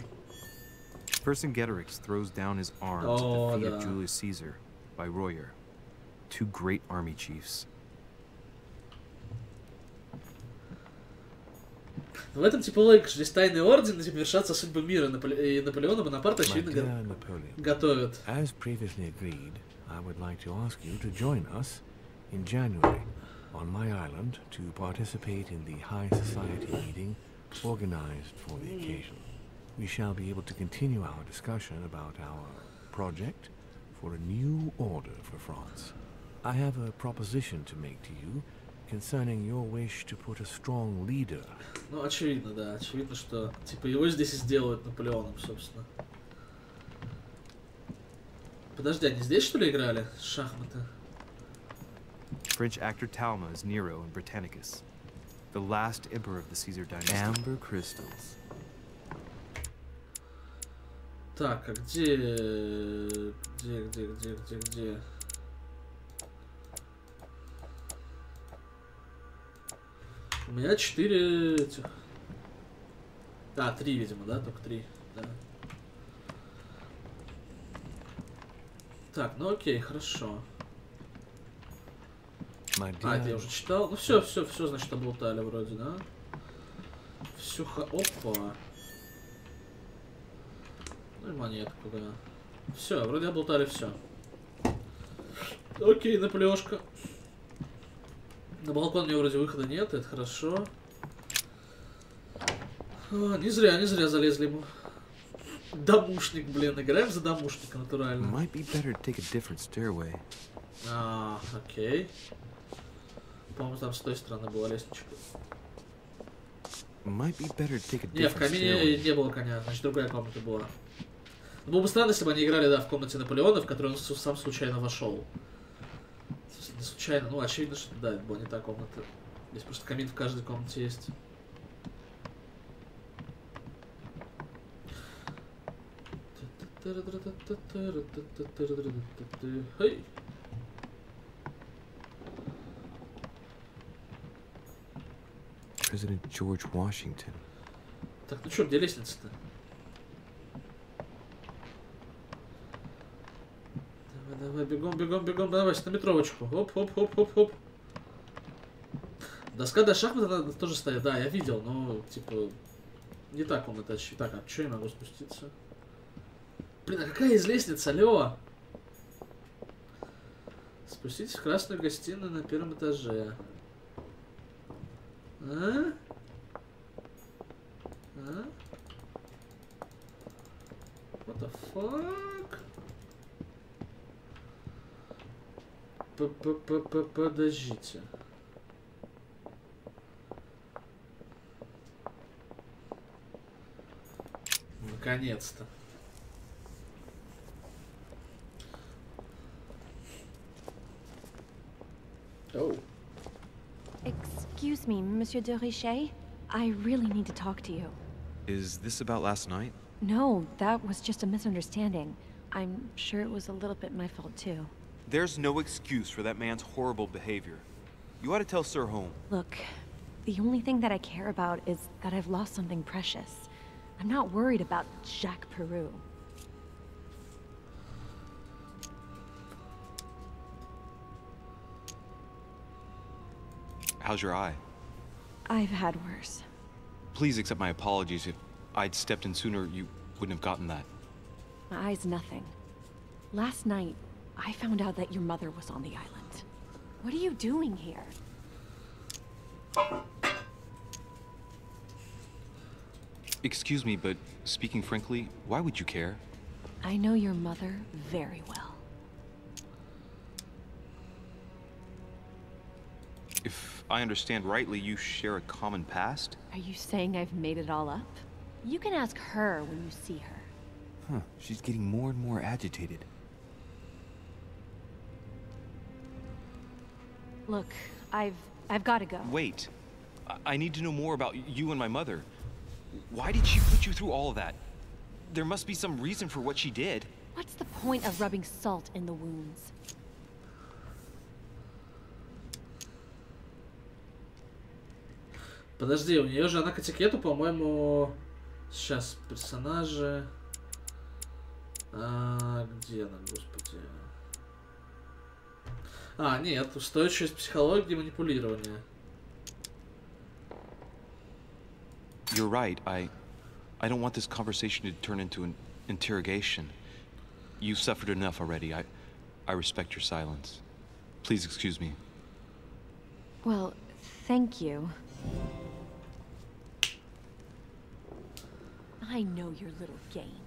Vercingetorix throws down his arms at the feet of Julius Caesar by Royer. Two great army chiefs. В этом типа логика, что здесь тайный орден, типа вершатся судьбы мира, и Наполеона Бонапарта очевидно готовят. As previously agreed, I would like to ask you to join us in January on my island to participate in the high society meeting organized for the occasion. We shall be able to continue our discussion about our project for a new order for France. I have a proposition to make to you concerning your wish to put a strong leader. Ну, очевидно, да. Очевидно, что типа его здесь и сделают Наполеоном, собственно. Подожди, они здесь что ли играли? Шахматы. French actor Talma is Nero in Britannicus, the last emperor of the Caesar dynasty. Amber crystals. Так, а где? У меня 4 этих. А, 3, видимо, да? Только 3. Да. Так, ну окей, хорошо. А, это я уже читал. Ну все, значит, облутали вроде, да? Все, опа. Ну и монетку, да. Все, вроде облутали все. Окей, Наполеошка. На балкон у меня вроде выхода нет, это хорошо. Не зря залезли ему. Домушник, блин, играем за домушника, натурально. Might be better to take a different stairway. А, окей. По-моему, там с той стороны была лестничка. Might be better to take a different Не, в камине не было коня, значит другая комната была. Было бы странно, если бы они играли, да, в комнате Наполеона, в которую он сам случайно вошел. Не случайно, ну очевидно, что да, это была не та комната. Здесь просто камин в каждой комнате есть. Хей! President George Washington. Так, ну что, где лестница-то? Давай, бегом, давай, на метровочку. Хоп. Доска до шахмата надо тоже стоять. Да, я видел, но, типа, не так комната. Так, а что я могу спуститься? Блин, а какая из лестниц, алло? Спуститесь в красную гостиную на первом этаже. А? What the fuck? Подождите. Наконец-то. Oh. Excuse me, Monsieur de Richet. I really need to talk to you. Is this about last night? No, that was just a misunderstanding. I'm sure it was a little bit my fault too. There's no excuse for that man's horrible behavior. You ought to tell Sir Home. Look, the only thing that I care about is that I've lost something precious. I'm not worried about Jacques Peru. How's your eye? I've had worse. Please accept my apologies. If I'd stepped in sooner, you wouldn't have gotten that. My eye's nothing. Last night, I found out that your mother was on the island. What are you doing here? Excuse me, but speaking frankly, why would you care? I know your mother very well. If I understand rightly, you share a common past? Are you saying I've made it all up? You can ask her when you see her. Huh, she's getting more and more agitated. Look, I've got to go. Wait. I need to know more about you and my mother. Why did she put you through all of that? There must be some reason for what she did. What's the point of rubbing salt in the wounds? Подожди, у нее же она к этикету, по-моему... Сейчас, персонажи... где она, господи? Нет, устойчивость психологии и манипулирования. You're right. I don't want this conversation to turn into an interrogation. You've suffered enough already. I respect your silence. Please excuse me. Well, thank you. I know your little game.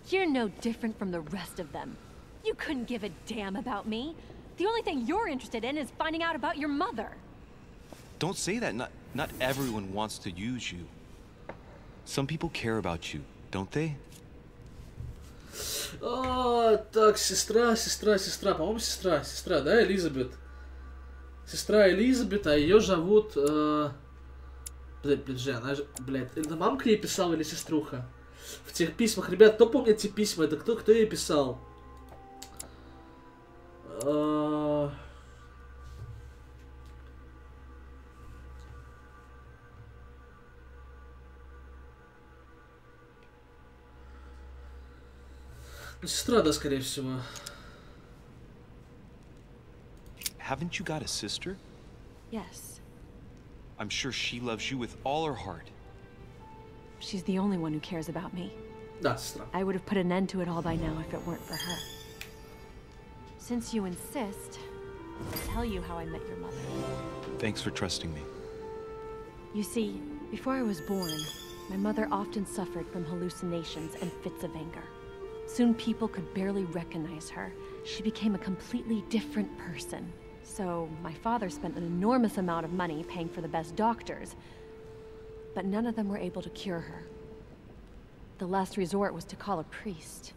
You're no different from the rest of them. You couldn't give a damn about me. The only thing you're interested in is finding out about your mother. Don't say that. Not everyone wants to use you. Some people care about you, don't they? Так, сестра, по-моему, сестра, да, Элизабет. Сестра Элизабет, а ее зовут... Блядь, это мамка ей писала или сеструха? В тех письмах, ребят, кто помнит эти письма? Это кто ей писал? Сестра, да, скорее всего. Haven't you got a sister? Yes. I'm sure she loves you with all her heart. She's the only one who cares about me. Да, сестра. I would have put an end to it all by now if it weren't for her. Since you insist, I'll tell you how I met your mother. Thanks for trusting me. You see, before I was born, My mother often suffered from hallucinations and fits of anger. Soon people could barely recognize her. She became a completely different person. So my father spent an enormous amount of money paying for the best doctors, but none of them were able to cure her. The last resort was to call a priest.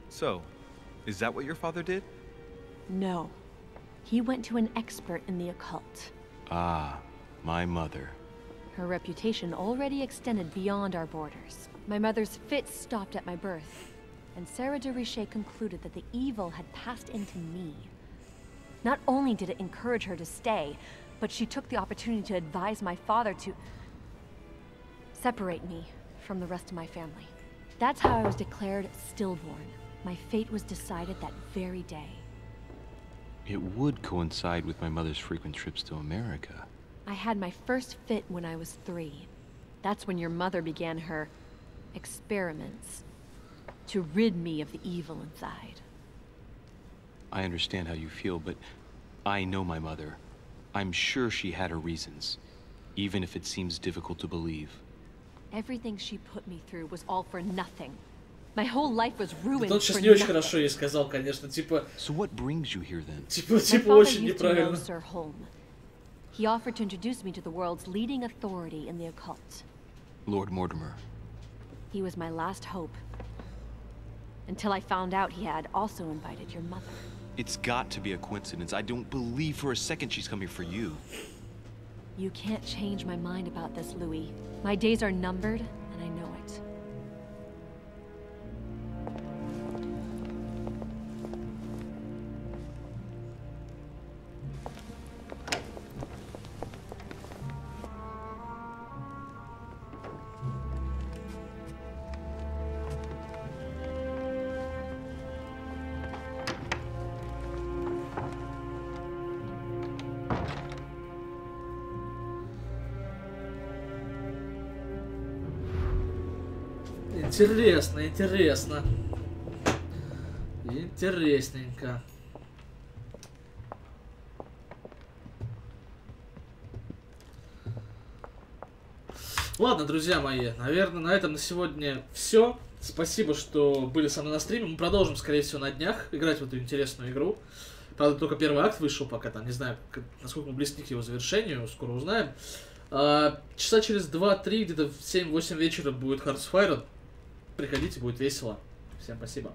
So, is that what your father did? No. He went to an expert in the occult. Ah, my mother. Her reputation already extended beyond our borders. My mother's fits stopped at my birth, and Sarah de Richet concluded that the evil had passed into me. Not only did it encourage her to stay, but she took the opportunity to advise my father to separate me from the rest of my family. That's how I was declared stillborn. My fate was decided that very day. It would coincide with my mother's frequent trips to America. I had my first fit when I was 3. That's when your mother began her experiments to rid me of the evil inside. I understand how you feel, but I know my mother. I'm sure she had her reasons, even if it seems difficult to believe. Everything she put me through was all for nothing. My whole life was ruined for nothing. Не очень хорошо ей сказал, конечно, типа. So what brings you here then? Типа очень неправильно. Sir Holm. He offered to introduce me to the world's leading authority in the occult. Lord Mortimer. He was my last hope. Until I found out he had also invited your mother. It's got to be a coincidence. I don't believe for a second she's coming for you. You can't change my mind about this, Louis. My days are numbered, and I know it. Интересно, интересно. Интересненько. Ладно, друзья мои, наверное, на этом на сегодня все. Спасибо, что были со мной на стриме. Мы продолжим, скорее всего, на днях играть в эту интересную игру. Правда, только первый акт вышел пока, там, не знаю, насколько мы близки к его завершению, скоро узнаем. Часа через 2-3, где-то в 7-8 вечера будет Hearts of Iron. Приходите, будет весело. Всем спасибо.